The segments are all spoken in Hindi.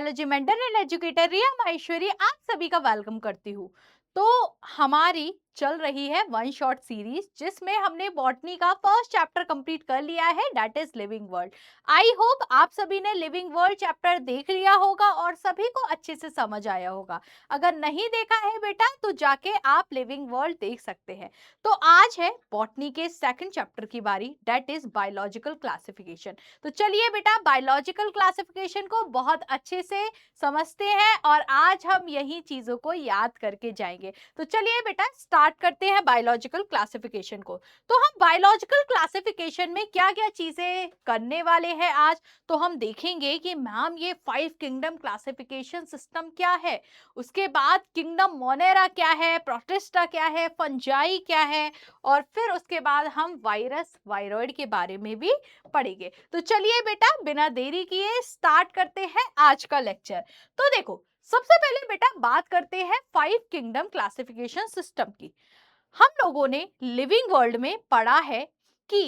हेलो जी, mentor and educator Riya Maheshwari आप सभी का वेलकम करती हूँ। तो हमारी चल रही है वन शॉट सीरीज जिसमें हमने बॉटनी का फर्स्ट चैप्टर कंप्लीट कर लिया है, that is living world. I hope आप सभी ने लिविंग वर्ल्ड चैप्टर देख लिया होगा और सभी को अच्छे से समझ आया होगा। अगर नहीं देखा है बेटा तो जाके आप लिविंग वर्ल्ड देख सकते हैं। तो आज है बॉटनी के सेकंड चैप्टर की बारी, दैट इज बायोलॉजिकल क्लासिफिकेशन। तो चलिए बेटा, बायोलॉजिकल क्लासिफिकेशन को बहुत अच्छे से समझते हैं और आज हम यही चीजों को याद करके जाएंगे। तो चलिए बेटा, स्टार्ट करते हैं बायोलॉजिकल क्लासिफिकेशन को। तो हम बायोलॉजिकल क्लासिफिकेशन में क्या क्या चीजें करने वाले हैं आज। तो हम देखेंगे कि मैम ये 5 किंगडम क्लासिफिकेशन सिस्टम क्या है, उसके बाद किंगडम मोनेरा क्या है, प्रोटिस्टा क्या है, फंजाई क्या है, और फिर उसके बाद हम वायरस वायरॉइड के बारे में भी पढ़ेंगे। तो चलिए बेटा, बिना देरी किए स्टार्ट करते हैं आज का लेक्चर। तो देखो, सबसे पहले बेटा बात करते हैं 5 किंगडम क्लासिफिकेशन सिस्टम की। हम लोगों ने लिविंग वर्ल्ड में पढ़ा है कि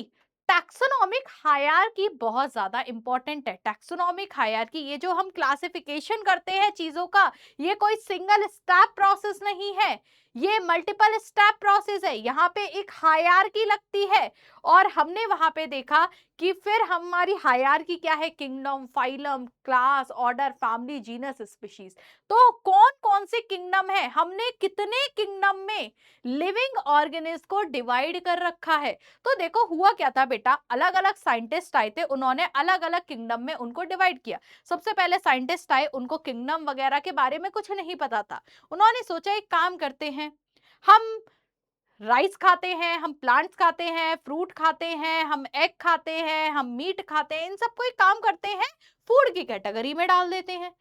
टैक्सोनॉमिक हायरार्की बहुत ज्यादा इंपॉर्टेंट है। टैक्सोनॉमिक हायरार्की, ये जो हम क्लासिफिकेशन करते हैं चीजों का, ये कोई सिंगल स्टेप प्रोसेस नहीं है, ये मल्टीपल स्टेप प्रोसेस है। यहाँ पे एक हायरार्की लगती है और हमने वहां पे देखा कि फिर हमारी हायरार्की क्या है, kingdom, phylum, class, order, family, genus, species. तो कौन कौन से किंगडम है, हमने कितने किंगडम में लिविंग ऑर्गेनिज्म को डिवाइड कर रखा है। तो देखो हुआ क्या था बेटा, अलग अलग साइंटिस्ट आए थे, उन्होंने अलग अलग किंगडम में उनको डिवाइड किया। सबसे पहले साइंटिस्ट आए, उनको किंगडम वगैरह के बारे में कुछ नहीं पता था। उन्होंने सोचा एक काम करते हैं, हम राइस खाते हैं, हम प्लांट्स खाते हैं, फ्रूट खाते हैं, हम एग खाते हैं, हम मीट खाते हैं, इन सबको एक काम करते हैं, फूड की कैटेगरी में डाल देते हैं।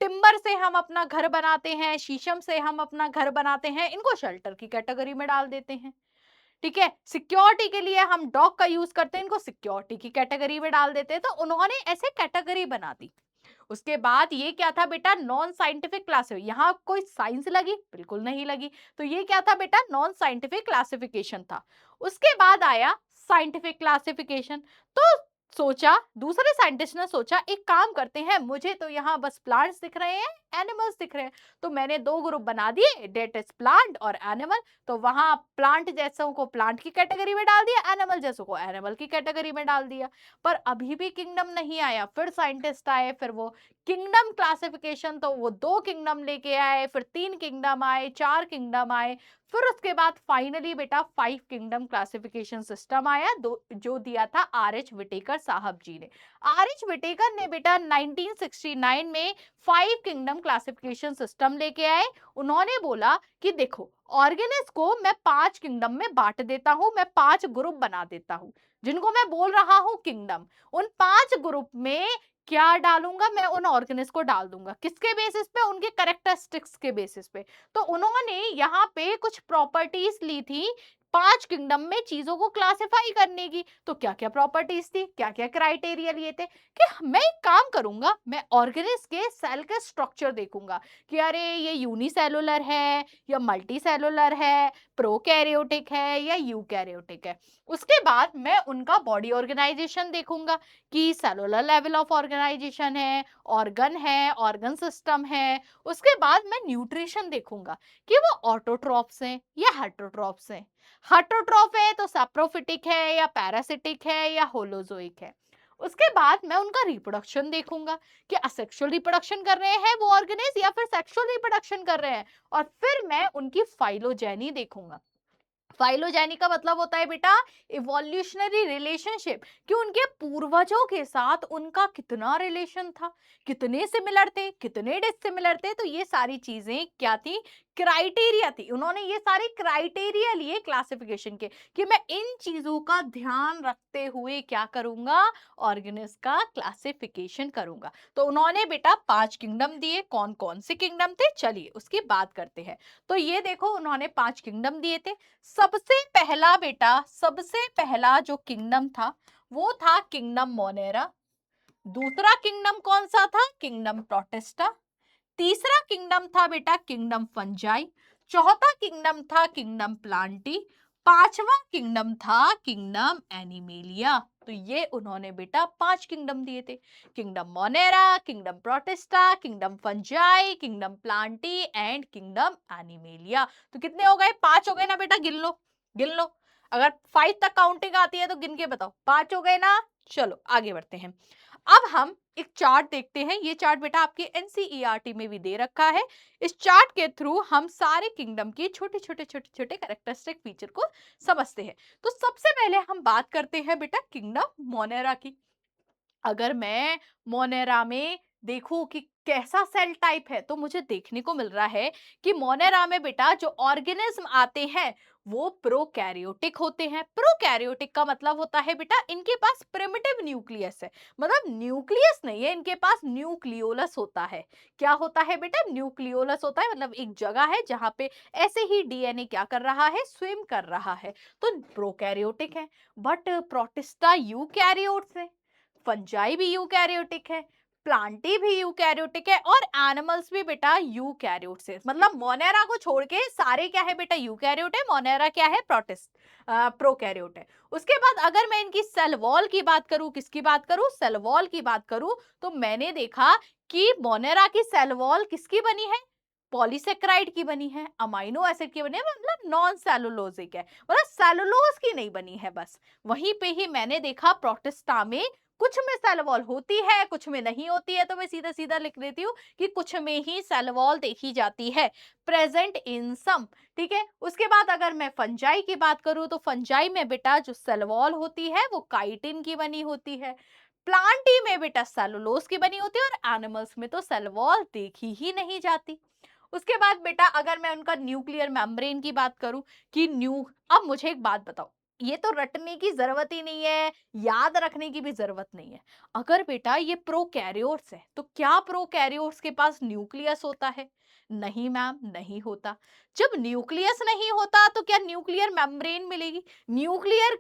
टिम्बर से हम अपना घर बनाते हैं, शीशम से हम अपना घर बनाते हैं, इनको शेल्टर की कैटेगरी में डाल देते हैं। ठीक है, सिक्योरिटी के लिए हम डॉग का यूज करते हैं, इनको सिक्योरिटी की कैटेगरी में डाल देते हैं। तो उन्होंने ऐसे कैटेगरी बना दी। उसके बाद ये क्या था बेटा, नॉन साइंटिफिक क्लास। यहाँ कोई साइंस लगी? बिल्कुल नहीं लगी। तो ये क्या था बेटा, नॉन साइंटिफिक क्लासिफिकेशन था। उसके बाद आया साइंटिफिक क्लासिफिकेशन। तो सोचा, दूसरे साइंटिस्ट ने सोचा एक काम करते हैं, मुझे तो यहाँ बस प्लांट्स दिख रहे हैं, एनिमल्स दिख रहे हैं, तो मैंने दो ग्रुप बना दिए, डेट इज प्लांट और एनिमल। तो वहां प्लांट जैसों को प्लांट की कैटेगरी में डाल दिया, एनिमल जैसों को एनिमल की कैटेगरी में डाल दिया। पर अभी भी किंगडम नहीं आया। फिर साइंटिस्ट आए, फिर वो किंगडम क्लासिफिकेशन, तो वो 2 किंगडम लेके आए, फिर 3 किंगडम आए, 4 किंगडम आए, फिर उसके बाद फाइनली बेटा 5 किंगडम क्लासिफिकेशन सिस्टम आया, जो दिया था आर एच विटेकर साहब जी ने। आर एच विटेकर ने बेटा 1969 में 5 किंगडम क्लासिफिकेशन सिस्टम लेके आए। उन्होंने बोला कि देखो, ऑर्गेनिज को मैं 5 किंगडम में बांट देता हूं, मैं 5 ग्रुप बना देता हूं, जिनको मैं बोल रहा हूं किंगडम। उन 5 ग्रुप में क्या डालूंगा, मैं उन ऑर्गेनिज को डाल दूंगा, किसके बेसिस पे, उनके करेक्टरिस्टिक्स के बेसिस पे। तो उन्होंने यहाँ पे कुछ प्रॉपर्टीज ली थी 5 किंगडम में चीजों को क्लासिफाई करने की। तो क्या क्या प्रॉपर्टीज थी, क्या क्या क्राइटेरिया लिए थे, कि मैं एक काम करूंगा, मैं ऑर्गेनिज के सेल के स्ट्रक्चर देखूंगा कि अरे ये यूनिसेलुलर है या मल्टी सेलुलर है, प्रोकैरियोटिक है या यूकैरियोटिक है। उसके बाद मैं उनका बॉडी ऑर्गेनाइजेशन देखूंगा कि सेलुलर लेवल ऑफ ऑर्गेनाइजेशन है, ऑर्गन सिस्टम है। उसके बाद मैं न्यूट्रिशन देखूंगा कि वो ऑटोट्रॉफ्स हैं या हेटरोट्रॉफ्स हैं। हेटरोट्रॉफ है तो सैप्रोफिटिक है या पैरासिटिक है या होलोजोइक है। उसके बाद मैं उनका रिप्रोडक्शन देखूंगा कि असेक्सुअल रिप्रोडक्शन कर रहे हैं वो ऑर्गेनिज या फिर सेक्सुअल रिप्रोडक्शन कर रहे हैं। और फिर मैं उनकी फाइलोजेनी देखूंगा। फाइलोजेनी का मतलब होता है बेटा इवोल्यूशनरी रिलेशनशिप, कि उनके पूर्वजों के साथ उनका कितना रिलेशन था, कितने सिमिलर थे, कितने डिसिमिलर थे। तो ये सारी चीजें क्या थी, क्राइटेरिया थी। उन्होंने ये सारे क्राइटेरिया लिए क्लासिफिकेशन के, कि मैं इन चीजों का ध्यान रखते हुए क्या करूंगा, ऑर्गेनिज का क्लासिफिकेशन करूंगा। तो उन्होंने बेटा 5 किंगडम दिए। कौन कौन से किंगडम थे, चलिए उसकी बात करते हैं। तो ये देखो, उन्होंने 5 किंगडम दिए थे। सबसे पहला बेटा, सबसे पहला जो किंगडम था वो था किंगडम मोनेरा। दूसरा किंगडम कौन सा था, किंगडम प्रोटिस्टा। तीसरा किंगडम था बेटा किंगडम फंजाई। चौथा किंगडम था किंगडम प्लांटी। पांचवा किंगडम था किंगडम एनिमेलिया। तो ये उन्होंने बेटा 5 किंगडम दिए थे। Kingdom Monera, kingdom protista, kingdom fungi, kingdom Plantae and kingdom animalia. तो कितने हो गए? 5 हो गए ना बेटा, गिन लो, गिन लो। अगर 5 तक काउंटिंग आती है तो गिन के बताओ, 5 हो गए ना? चलो आगे बढ़ते हैं। अब हम एक चार्ट देखते हैं। ये चार्ट बेटा आपके एनसीईआरटी में भी दे रखा है। इस चार्ट के थ्रू हम सारे किंगडम की छोटे छोटे छोटे छोटे कैरेक्टरिस्टिक फीचर को समझते हैं। तो सबसे पहले हम बात करते हैं बेटा किंगडम मोनेरा की। अगर मैं मोनेरा में देखूं कि कैसा सेल टाइप है, तो मुझे देखने को मिल रहा है कि मोनेरा में बेटा जो ऑर्गेनिज्म आते हैं वो प्रोकैरियोटिक होते हैं। प्रोकैरियोटिक का मतलब होता है बेटा इनके पास प्रिमिटिव न्यूक्लियस है, मतलब न्यूक्लियस नहीं है, इनके पास न्यूक्लियोलस होता है। क्या होता है बेटा? न्यूक्लियोलस होता है, मतलब एक जगह है जहां पे ऐसे ही डीएनए क्या कर रहा है? स्विम कर रहा है। तो प्रोकैरियोटिक है। बट प्रोटिस्टा यूकैरियोट्स है, फंजाई भी यूकैरियोटिक है, प्लांटी भी यूकैरियोटिक है और एनिमल्स भी बेटा यूकैरियोट्स है। मतलब मोनेरा को छोड़ के सारे क्या है बेटा? यूकैरियोट है। मोनेरा क्या है? प्रोकैरियोट है। उसके बाद अगर मैं इनकी सेल वॉल की बात करूं, किसकी बात करूं? सेल वॉल की बात करूं, तो मैंने देखा कि मोनेरा की सेल वॉल किसकी बनी है? पॉलीसेक्राइड की बनी है, अमाइनो एसिड की बनी है, मतलब नॉन सेलुलोजिक है, मतलब सेलुलोज की नहीं बनी है बस। वहीं पे ही मैंने देखा प्रोटिस्टा में कुछ में सेल वॉल होती है, कुछ में नहीं होती है। तो मैं सीधा सीधा लिख देती हूँ कि कुछ में ही सेल वॉल देखी जाती है, प्रेजेंट इन सम। ठीक है। उसके बाद अगर मैं फंजाई की बात करूं, तो फंजाई में बेटा जो सेल वॉल होती है वो काइटिन की बनी होती है। प्लांटी में बेटा सेलुलोज की बनी होती है और एनिमल्स में तो सेल वॉल देखी ही नहीं जाती। उसके बाद बेटा अगर मैं उनका न्यूक्लियर मेम्ब्रेन की बात करूं कि अब मुझे एक बात बताओ, ये तो रटने की जरूरत ही नहीं है, याद रखने की भी जरूरत नहीं है। अगर बेटा ये प्रोकैरियोट्स है, तो क्या प्रोकैरियोट्स के पास न्यूक्लियस होता है? नहीं मैम, नहीं होता। जब न्यूक्लियस नहीं होता तो क्या न्यूक्लियर मेम्ब्रेन मिलेगी? न्यूक्लियर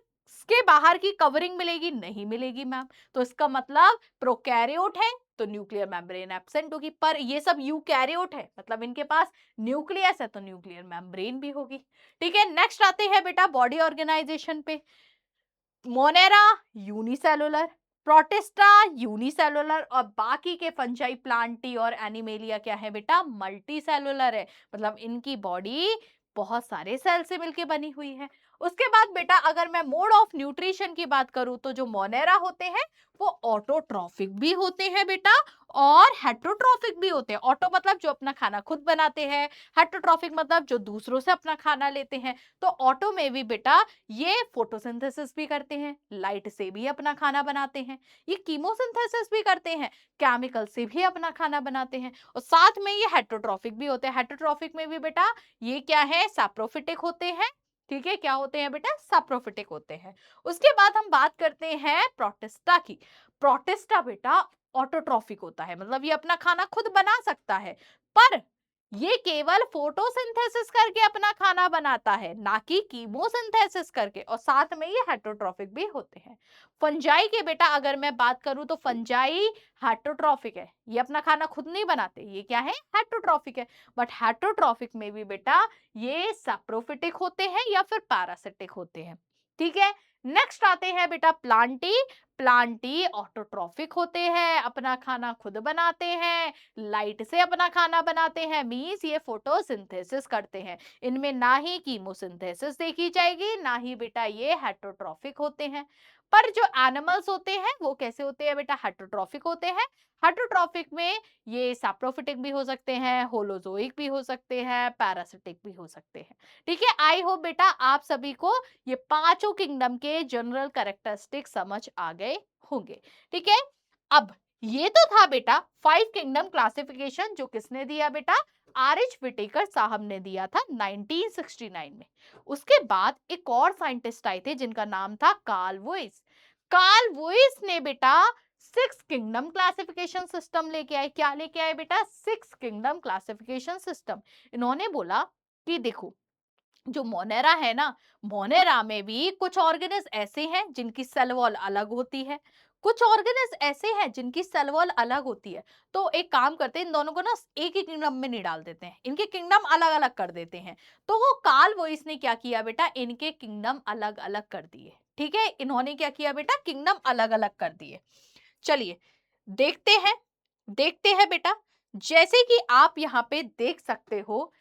के बाहर की कवरिंग मिलेगी? नहीं मिलेगी मैम। तो इसका मतलब प्रोकैरियोट है तो न्यूक्लियर मेम्ब्रेन एब्सेंट होगी, पर ये सब यूकैरियोट है, मतलब इनके पास न्यूक्लियस है तो न्यूक्लियर मेम्ब्रेन भी होगी। ठीक है। नेक्स्ट आते हैं बेटा बॉडी ऑर्गेनाइजेशन पे। मोनेरा यूनिसेलुलर, प्रोटिस्टा यूनिसेलुलर और बाकी के फंजाई, प्लांटी और एनिमेलिया क्या है बेटा? मल्टी सेलुलर है, मतलब इनकी बॉडी बहुत सारे सेल से मिलके बनी हुई है। उसके बाद बेटा अगर मैं मोड ऑफ न्यूट्रिशन की बात करूं, तो जो मोनेरा होते हैं वो ऑटोट्रॉफिक भी होते हैं बेटा और हेटरोट्रॉफिक भी होते हैं। ऑटो मतलब जो अपना खाना खुद बनाते हैं, हेटरोट्रॉफिक मतलब जो दूसरों से अपना खाना लेते हैं। तो ऑटो में भी बेटा ये फोटोसिंथेसिस भी करते हैं, लाइट से भी अपना खाना बनाते हैं, ये कीमोसिंथेसिस भी करते हैं, केमिकल से भी अपना खाना बनाते हैं, और साथ में ये हेटरोट्रॉफिक भी होते हैं। हेटरोट्रॉफिक में भी बेटा ये क्या है? सैप्रोफिटिक होते हैं। ठीक है। क्या होते हैं बेटा? सैप्रोफिटिक होते हैं। उसके बाद हम बात करते हैं प्रोटिस्टा की। प्रोटिस्टा बेटा ऑटोट्रॉफिक होता है, मतलब ये अपना खाना खुद बना सकता है, पर ये केवल फोटोसिंथेसिस करके अपना खाना बनाता है, ना कि कीमोसिंथेसिस करके, और साथ में ये हेटरोट्रॉफिक भी होते हैं। फंजाई के बेटा अगर मैं बात करूं, तो फंजाई हेटरोट्रॉफिक है, ये अपना खाना खुद नहीं बनाते, ये क्या है? हेटरोट्रॉफिक है। बट हेटरोट्रॉफिक में भी बेटा ये सैप्रोफिटिक होते हैं या फिर पैरासिटिक होते हैं। ठीक है। नेक्स्ट आते हैं बेटा प्लांटी। प्लांटी ऑटोट्रॉफिक होते हैं, अपना खाना खुद बनाते हैं, लाइट से अपना खाना बनाते हैं, मींस ये फोटोसिंथेसिस करते हैं। इनमें ना ही कीमोसिंथेसिस देखी जाएगी, ना ही बेटा ये हेटरोट्रॉफिक होते हैं। पर जो एनिमल्स होते हैं वो कैसे होते हैं बेटा? हेटरोट्रॉफिक होते हैं। हेटरोट्रॉफिक में ये सैप्रोफिटिक भी हो सकते हैं, होलोजोइक भी हो सकते हैं, पैरासिटिक भी हो सकते हैं। ठीक है। आई होप बेटा आप सभी को ये पांचों किंगडम के जनरल कैरेक्टरिस्टिक समझ आ गए होंगे। ठीक है। अब ये तो था बेटा 5 किंगडम क्लासिफिकेशन, जो किसने दिया बेटा? आर.एच. विटेकर साहब ने दिया था 1969 में। उसके बाद एक और साइंटिस्ट आए थे जिनका नाम था कार्ल वुईस। कार्ल वुईस ने बेटा 6 किंगडम क्लासिफिकेशन सिस्टम लेके आए। क्या लेके आए बेटा? 6 किंगडम क्लासिफिकेशन सिस्टम। इन्होंने बोला कि देखो, जो मोनेरा है ना, मोनेरा में भी कुछ ऑर्गेनिज ऐसे हैं जिनकी सेल वॉल अलग होती है, कुछ ऑर्गेनिज ऐसे हैं जिनकी सेल वॉल अलग होती है। तो एक काम करते हैं, इन दोनों को ना एक ही किंगडम में नहीं डाल देते हैं, इनके किंगडम अलग अलग कर देते हैं। तो वो कार्ल वोइस ने क्या किया बेटा? इनके किंगडम अलग अलग कर दिए। ठीक है, इन्होंने क्या किया बेटा, किंगडम अलग अलग कर दिए। चलिए देखते हैं बेटा, जैसे कि आप यहाँ पे देख सकते हो,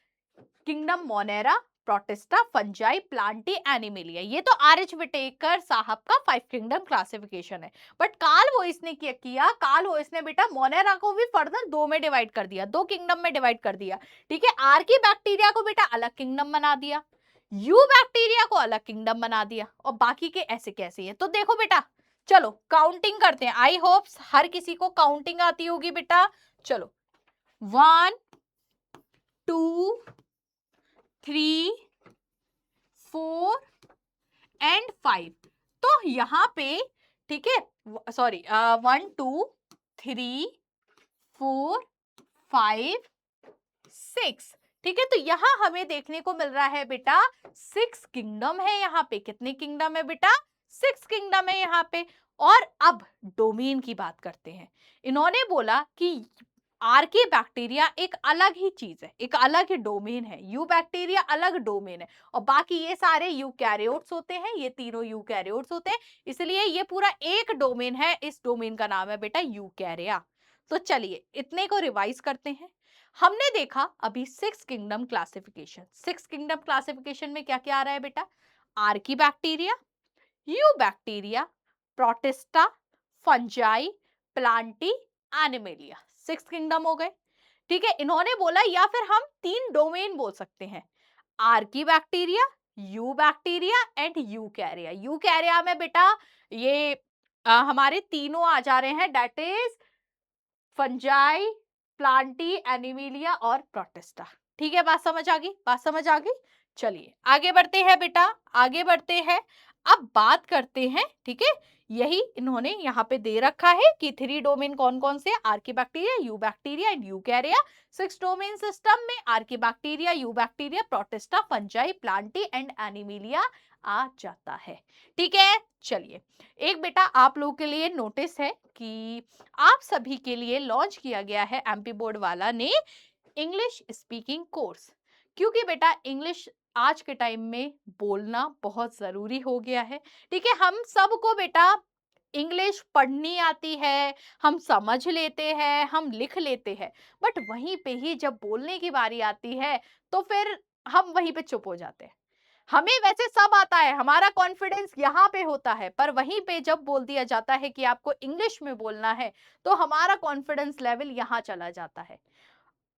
kingdom Monera, protista, fungi, Plantae, Animalia, ये तो आर.एच. विटेकर साहब का 5 किंगडम क्लासिफिकेशन है। बट कार्ल वोइस ने क्या किया, कार्ल वोइस ने बेटा मोनेरा को भी फर्दर 2 में डिवाइड कर दिया, 2 किंगडम में डिवाइड कर दिया। ठीक है, आर्की बैक्टीरिया को बेटा अलग किंगडम बना दिया, यू बैक्टीरिया को अलग किंगडम बना दिया, और बाकी के ऐसे कैसे हैं। तो देखो बेटा, चलो काउंटिंग करते हैं। आई होप्स हर किसी को काउंटिंग आती होगी बेटा। चलो 1 2 3 4 एंड 5। तो यहाँ पे ठीक है, सॉरी 1 2 3 4 5 6, ठीक है। तो यहाँ हमें देखने को मिल रहा है बेटा 6 किंगडम है। यहाँ पे कितने किंगडम है बेटा, 6 किंगडम है यहाँ पे। और अब डोमेन की बात करते हैं। इन्होंने बोला कि आर्की बैक्टीरिया एक अलग ही चीज है, एक अलग ही डोमेन है, यू बैक्टीरिया अलग डोमेन है, और बाकी ये सारे यूकैरियोट्स होते हैं, ये तीनों यूकैरियोट्स होते हैं, इसलिए ये पूरा एक डोमेन है। इस डोमेन का नाम है बेटा यूकैरिया। तो चलिए इतने को रिवाइज करते हैं। हमने देखा अभी 6 किंगडम क्लासिफिकेशन। 6 किंगडम क्लासिफिकेशन में क्या क्या आ रहा है बेटा, Archie bacteria, eubacteria, protista, fungi, Plantae, animalia, 6 kingdom हो गए। ठीक है, इन्होंने बोला या फिर हम 3 डोमेन बोल सकते हैं, Archie bacteria, eubacteria and यूकैरिया। यूकैरिया में बेटा ये हमारे तीनों आ जा रहे हैं, that is fungi, Plantae, Animalia और प्रोटिस्टा। ठीक है, बात समझ आ गई, बात समझ आ गई। चलिए आगे बढ़ते हैं बेटा, आगे बढ़ते हैं। अब बात करते हैं, ठीक है, यही इन्होंने यहाँ पे दे रखा है कि 3 डोमेन कौन कौन से, archaebacteria, eubacteria and eukarya. 6 domain system में archaebacteria, eubacteria, protista, fungi, plantae and animalia आ जाता है। ठीक है, चलिए एक बेटा आप लोगों के लिए नोटिस है कि आप सभी के लिए लॉन्च किया गया है एमपी बोर्ड वाला ने इंग्लिश स्पीकिंग कोर्स। क्योंकि बेटा इंग्लिश आज के टाइम में बोलना बहुत जरूरी हो गया है। ठीक है, हम सबको बेटा इंग्लिश पढ़नी आती है, हम समझ लेते हैं, हम लिख लेते हैं, बट वहीं पे ही जब बोलने की बारी आती है तो फिर हम वहीं पे चुप हो जाते हैं। हमें वैसे सब आता है, हमारा कॉन्फिडेंस यहाँ पे होता है, पर वहीं पे जब बोल दिया जाता है कि आपको इंग्लिश में बोलना है, तो हमारा कॉन्फिडेंस लेवल यहाँ चला जाता है।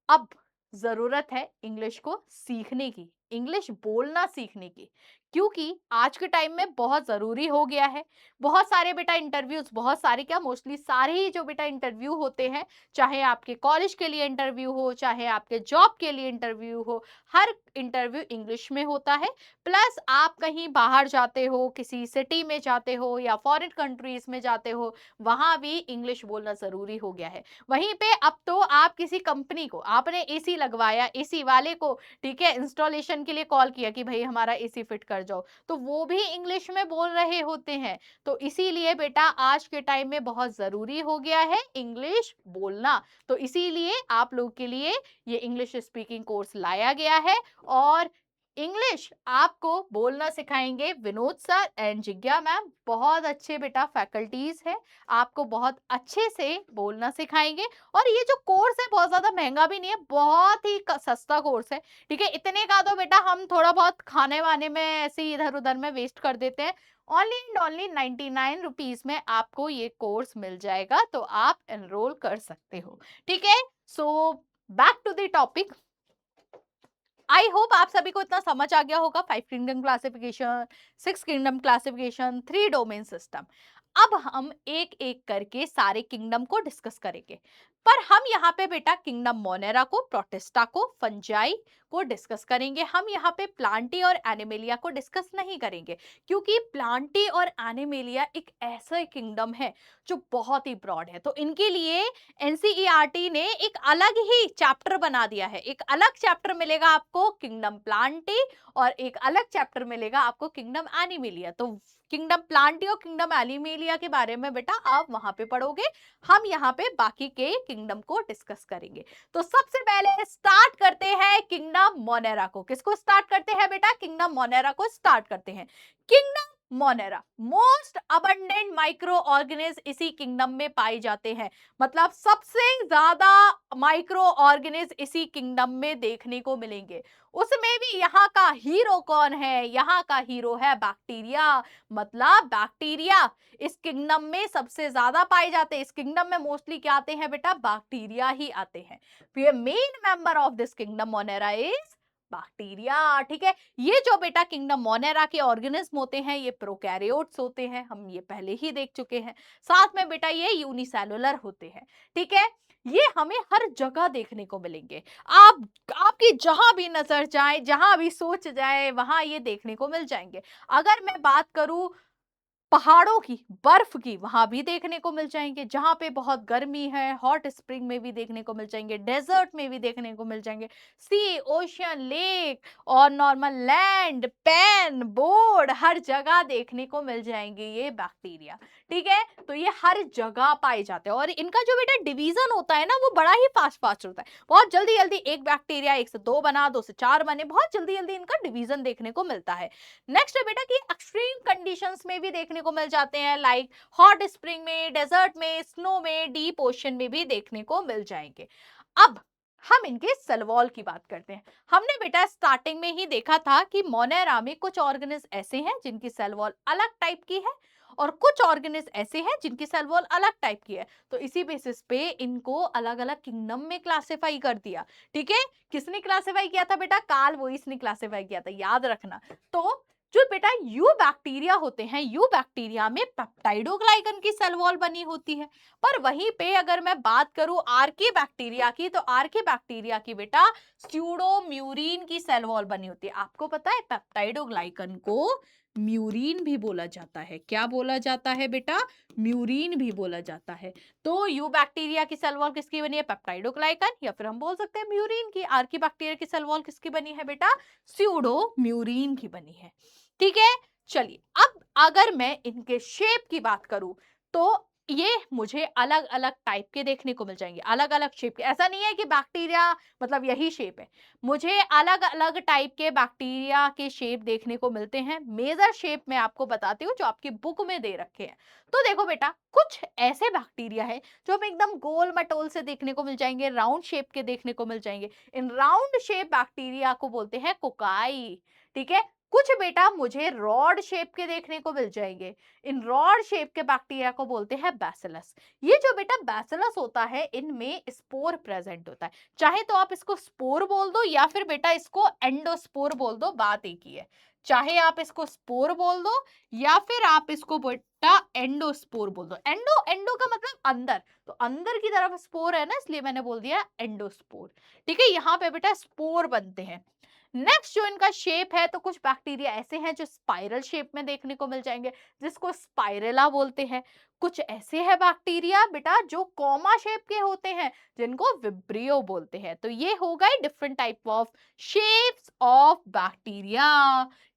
अब जरूरत है इंग्लिश को सीखने की, इंग्लिश बोलना सीखने की, क्योंकि आज के टाइम में बहुत जरूरी हो गया है। बहुत सारे बेटा इंटरव्यूज, बहुत सारे क्या, मोस्टली सारे ही जो बेटा इंटरव्यू होते हैं, चाहे आपके कॉलेज के लिए इंटरव्यू हो, चाहे आपके जॉब के लिए इंटरव्यू हो, हर इंटरव्यू इंग्लिश में होता है। प्लस आप कहीं बाहर जाते हो, किसी सिटी में जाते हो या फॉरेन कंट्रीज में जाते हो, वहां भी इंग्लिश बोलना जरूरी हो गया है। वहीं पे अब तो आप किसी कंपनी को, आपने एसी लगवाया, एसी वाले को ठीक है इंस्टॉलेशन के लिए कॉल किया कि भाई हमारा एसी फिट कर जाओ, तो वो भी इंग्लिश में बोल रहे होते हैं। तो इसीलिए बेटा आज के टाइम में बहुत जरूरी हो गया है इंग्लिश बोलना। तो इसीलिए आप लोग के लिए ये इंग्लिश स्पीकिंग कोर्स लाया गया है, और इंग्लिश आपको बोलना सिखाएंगे विनोद सर एंड जिज्ञा मैम। बहुत अच्छे बेटा फैकल्टीज है, आपको बहुत अच्छे से बोलना सिखाएंगे। और ये जो कोर्स है बहुत ज्यादा महंगा भी नहीं है, बहुत ही सस्ता कोर्स है। ठीक है, इतने का तो बेटा हम थोड़ा बहुत खाने वाने में ऐसे इधर उधर में वेस्ट कर देते हैं। ओनली एंड ओनली 99 रुपीज में आपको ये कोर्स मिल जाएगा, तो आप एनरोल कर सकते हो। ठीक है, so back to the topic. I hope आप सभी को इतना समझ आ गया होगा, 5 kingdom classification, 6 kingdom classification, 3 domain system. अब हम एक एक करके सारे किंगडम को डिस्कस करेंगे, पर हम यहाँ पे बेटा किंगडम मोनेरा को, प्रोटिस्टा को, फंजाई को डिस्कस करेंगे। हम यहाँ पे प्लांटी और एनिमेलिया को डिस्कस नहीं करेंगे, क्योंकि प्लांटी और एनिमेलिया एक ऐसा किंगडम है जो बहुत ही ब्रॉड है। तो इनके लिए एनसीईआरटी ने एक अलग ही चैप्टर बना दिया है। एक अलग चैप्टर मिलेगा आपको किंगडम प्लांटी, और एक अलग चैप्टर मिलेगा आपको किंगडम एनिमेलिया। तो किंगडम प्लांटी और किंगडम एनिमेलिया के बारे में बेटा आप वहां पे पढ़ोगे, हम यहाँ पे बाकी के किंगडम को डिस्कस करेंगे। तो सबसे पहले स्टार्ट करते हैं किंगडम मोनेरा को। किसको स्टार्ट करते हैं बेटा, किंगडम मोनेरा को स्टार्ट करते हैं। Kingdom Monera. Most abundant micro organism इसी किंगडम में पाए जाते हैं, मतलब सबसे ज्यादा माइक्रो ऑर्गेनिज्म इसी किंगडम में देखने को मिलेंगे। उसमें भी यहाँ का हीरो कौन है? यहाँ का हीरो है बैक्टीरिया। मतलब बैक्टीरिया इस किंगडम में सबसे ज्यादा पाए जाते हैं। इस किंगडम में मोस्टली क्या आते हैं बेटा? बैक्टीरिया ही आते हैं। Main member of this kingdom Monera is bacteria. ठीक है, ये जो बेटा किंगडम मोनेरा के ऑर्गेनिज्म होते हैं ये प्रोकैरियोट्स होते हैं, हम ये पहले ही देख चुके हैं। साथ में बेटा ये यूनिसेलुलर होते हैं। ठीक है, ये हमें हर जगह देखने को मिलेंगे। आप आपकी जहां भी नजर जाए, जहां भी सोच जाए, वहां ये देखने को मिल जाएंगे। अगर मैं बात करूं पहाड़ों की, बर्फ की, वहां भी देखने को मिल जाएंगे। जहां पे बहुत गर्मी है हॉट स्प्रिंग में भी देखने को मिल जाएंगे, डेजर्ट में भी देखने को मिल जाएंगे, सी, ओशियन, लेक और नॉर्मल लैंड, पेन, बोर्ड, हर जगह देखने को मिल जाएंगे ये बैक्टीरिया। ठीक है, तो ये हर जगह पाए जाते हैं और इनका जो बेटा डिवीजन होता है ना वो बड़ा ही फास्ट फास्ट होता है। बहुत जल्दी जल्दी एक बैक्टीरिया एक से दो बना, दो से चार बने, बहुत जल्दी जल्दी इनका डिवीजन देखने को मिलता है। नेक्स्ट है बेटा कि एक्सट्रीम कंडीशंस में भी देखने को मिल जाते हैं, लाइक हॉट स्प्रिंग में, डेजर्ट में, स्नो में, डीप ओशन में भी देखने को मिल जाएंगे। अब हम इनके सेल वॉल की बात करते हैं। हमने बेटा स्टार्टिंग में ही देखा था कि मोनेरा में कुछ ऑर्गेनिज्म ऐसे हैं जिनकी सेल वॉल अलग टाइप की है और कुछ ऑर्गेनिज्म ऐसे हैं जिनकी सेल वॉल अलग टाइप की है। तो इसी बेसिस पे इनको अलग अलग किंगडम में क्लासिफाई कर दिया। ठीक है, किसने क्लासिफाई किया था बेटा? कार्ल वोइस ने क्लासिफाई किया था, याद रखना। तो जो बेटा यू बैक्टीरिया होते हैं, यू बैक्टीरिया में पेप्टाइडोग्लाइकन की सेल वॉल बनी होती है। पर वहीं पे अगर मैं बात करूं आर्की बैक्टीरिया की, तो आर्की बैक्टीरिया की बेटा स्यूडोम्यूरिन की सेल वॉल बनी होती है। आपको पता है पेप्टाइडोग्लाइकन को म्यूरिन भी बोला जाता है। क्या बोला जाता है बेटा? म्यूरिन भी बोला जाता है। तो यू बैक्टीरिया की सेल वॉल किसकी बनी है? पेप्टाइडोग्लाइकन, या फिर हम बोल सकते हैं म्यूरिन की। आर्की बैक्टीरिया की सेल वॉल किसकी बनी है बेटा? स्यूडोम्यूरिन की बनी है। ठीक है, चलिए अब अगर मैं इनके शेप की बात करूं तो ये मुझे अलग अलग टाइप के देखने को मिल जाएंगे, अलग अलग शेप के। ऐसा नहीं है कि बैक्टीरिया मतलब यही शेप है, मुझे अलग अलग टाइप के बैक्टीरिया के शेप देखने को मिलते हैं। मेजर शेप मैं आपको बताती हूँ जो आपकी बुक में दे रखे हैं। तो देखो बेटा, कुछ ऐसे बैक्टीरिया है जो हमें एकदम गोल मटोल से देखने को मिल जाएंगे, राउंड शेप के देखने को मिल जाएंगे। इन राउंड शेप बैक्टीरिया को बोलते हैं कोकाई। ठीक है, कुछ बेटा मुझे रॉड शेप के देखने को मिल जाएंगे। इन रॉड शेप के बैक्टीरिया को बोलते हैं बैसिलस। ये जो बेटा बैसिलस होता है इनमें स्पोर प्रेजेंट होता है। चाहे तो आप इसको स्पोर बोल दो या फिर बेटा इसको एंडोस्पोर बोल दो, बात एक ही है। चाहे आप इसको स्पोर बोल दो या फिर आप इसको बेटा एंडोस्पोर बोल दो। एंडो एंडो का मतलब अंदर, तो अंदर की तरफ स्पोर है ना, इसलिए मैंने बोल दिया एंडोस्पोर। ठीक है, यहाँ पे बेटा स्पोर बनते हैं। नेक्स्ट जो इनका शेप है, तो कुछ बैक्टीरिया ऐसे हैं जो स्पाइरल शेप में देखने को मिल जाएंगे, जिसको स्पाइरेला बोलते हैं। कुछ ऐसे हैं बैक्टीरिया बेटा जो कॉमा शेप के होते हैं, जिनको विब्रियो बोलते हैं। तो ये हो गए different type of shapes of bacteria.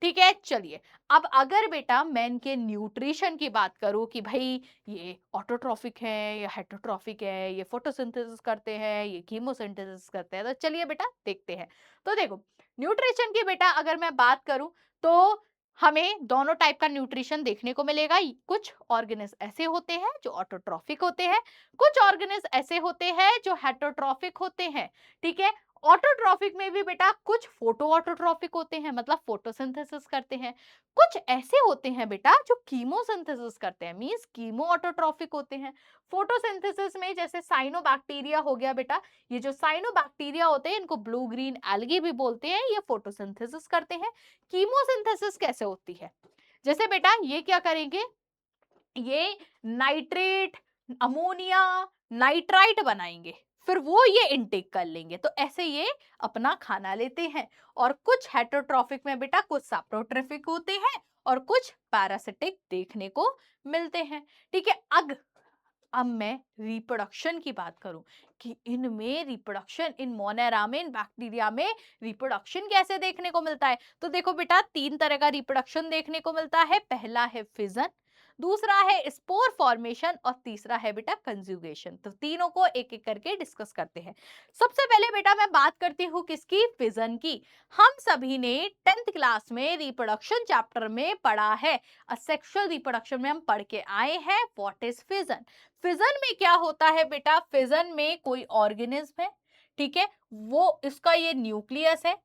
ठीक है, चलिए अब अगर बेटा मैं इनके न्यूट्रिशन की बात करूं कि भाई ये ऑटोट्रॉफिक है या हेटरोट्रॉफिक है, ये फोटोसिंथेसिस करते हैं, ये कीमोसिंथेसिस करते हैं, तो चलिए बेटा देखते हैं। तो देखो न्यूट्रिशन की बेटा अगर मैं बात करूं तो हमें दोनों टाइप का न्यूट्रिशन देखने को मिलेगा। कुछ ऑर्गेनिज्म ऐसे होते हैं जो ऑटोट्रॉफिक होते हैं, कुछ ऑर्गेनिज्म ऐसे होते हैं जो हेटरोट्रॉफिक होते हैं। ठीक है, ऑटोट्रॉफिक में भी बेटा कुछ फोटो ऑटोट्रॉफिक होते हैं, मतलब फोटोसिंथेसिस करते हैं। कुछ ऐसे होते हैं बेटा जो कीमोसिंथेसिस करते हैं, मींस कीमो ऑटोट्रॉफिक होते हैं। फोटोसिंथेसिस में जैसे साइनोबैक्टीरिया हो गया बेटा, ये जो साइनोबैक्टीरिया होते हैं इनको ब्लू ग्रीन एल्गी भी बोलते हैं, ये फोटोसिंथेसिस करते हैं। कीमोसिंथेसिस कैसे होती है? जैसे बेटा ये क्या करेंगे, ये नाइट्रेट, अमोनिया, नाइट्राइट बनाएंगे, फिर वो ये इनटेक कर लेंगे, तो ऐसे ये अपना खाना लेते हैं। और कुछ हेटरोट्रॉफिक में बेटा कुछ सैप्रोट्रॉफिक होते हैं और कुछ पैरासिटिक देखने को मिलते हैं। ठीक है, अब मैं रिप्रोडक्शन की बात करूं कि इनमें रिप्रोडक्शन, इन मोनेरा में, इन बैक्टीरिया में रिप्रोडक्शन कैसे देखने को मिलता है। तो देखो बेटा तीन तरह का रिप्रोडक्शन देखने को मिलता है। पहला है फिजन, दूसरा है स्पोर फॉर्मेशन और तीसरा है बेटा कंजुगेशन। तो तीनों को एक एक करके डिस्कस करते हैं। सबसे पहले बेटा मैं बात करती हूँ किसकी, फिजन की। हम सभी ने 10th क्लास में रिप्रोडक्शन चैप्टर में पढ़ा है, असेक्सुअल रिप्रोडक्शन में हम पढ़ के आए हैं व्हाट इज फिजन। फिजन में क्या होता है बेटा, फिजन में कोई ऑर्गेनिज्म है, ठीक है, वो इसका ये न्यूक्लियस है।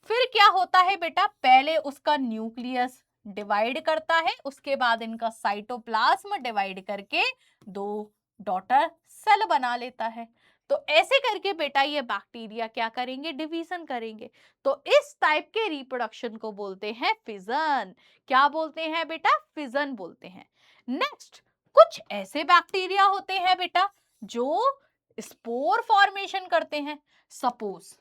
फिर क्या होता है बेटा, पहले उसका न्यूक्लियस डिवाइड करता है, उसके बाद इनका साइटोप्लाज्म डिवाइड करके दो डॉटर सेल बना लेता है। तो ऐसे करके बेटा ये बैक्टीरिया क्या करेंगे, डिवीजन करेंगे। तो इस टाइप के रिप्रोडक्शन को बोलते हैं फिजन। क्या बोलते हैं बेटा, फिजन बोलते हैं। नेक्स्ट, कुछ ऐसे बैक्टीरिया होते हैं बेटा जो स्पोर फॉर्मेशन करते हैं। सपोज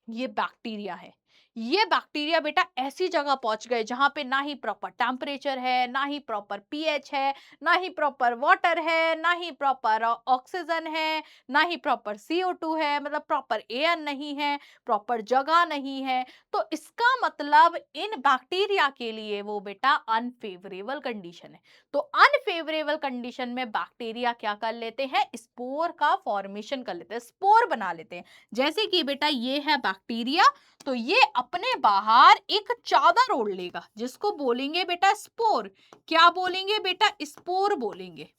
ये बैक्टीरिया है, ये बैक्टीरिया बेटा ऐसी जगह पहुंच गए जहां पे ना ही प्रॉपर टेम्परेचर है, ना ही प्रॉपर पीएच है, ना ही प्रॉपर वाटर है, ना ही प्रॉपर ऑक्सीजन है, ना ही प्रॉपर CO2 है, मतलब प्रॉपर एयर नहीं है, प्रॉपर जगह नहीं है। तो इसका मतलब इन बैक्टीरिया के लिए वो बेटा अनफेवरेबल कंडीशन है। तो अनफेवरेबल कंडीशन में बैक्टीरिया क्या कर लेते हैं, स्पोर का फॉर्मेशन कर लेते हैं, स्पोर बना लेते हैं। जैसे कि बेटा ये है बैक्टीरिया, तो ये अपने बाहर एक चादर ओढ़ लेगा जिसको बोलेंगे बेटा स्पोर। क्या बोलेंगे बेटा, स्पोर बोलेंगे।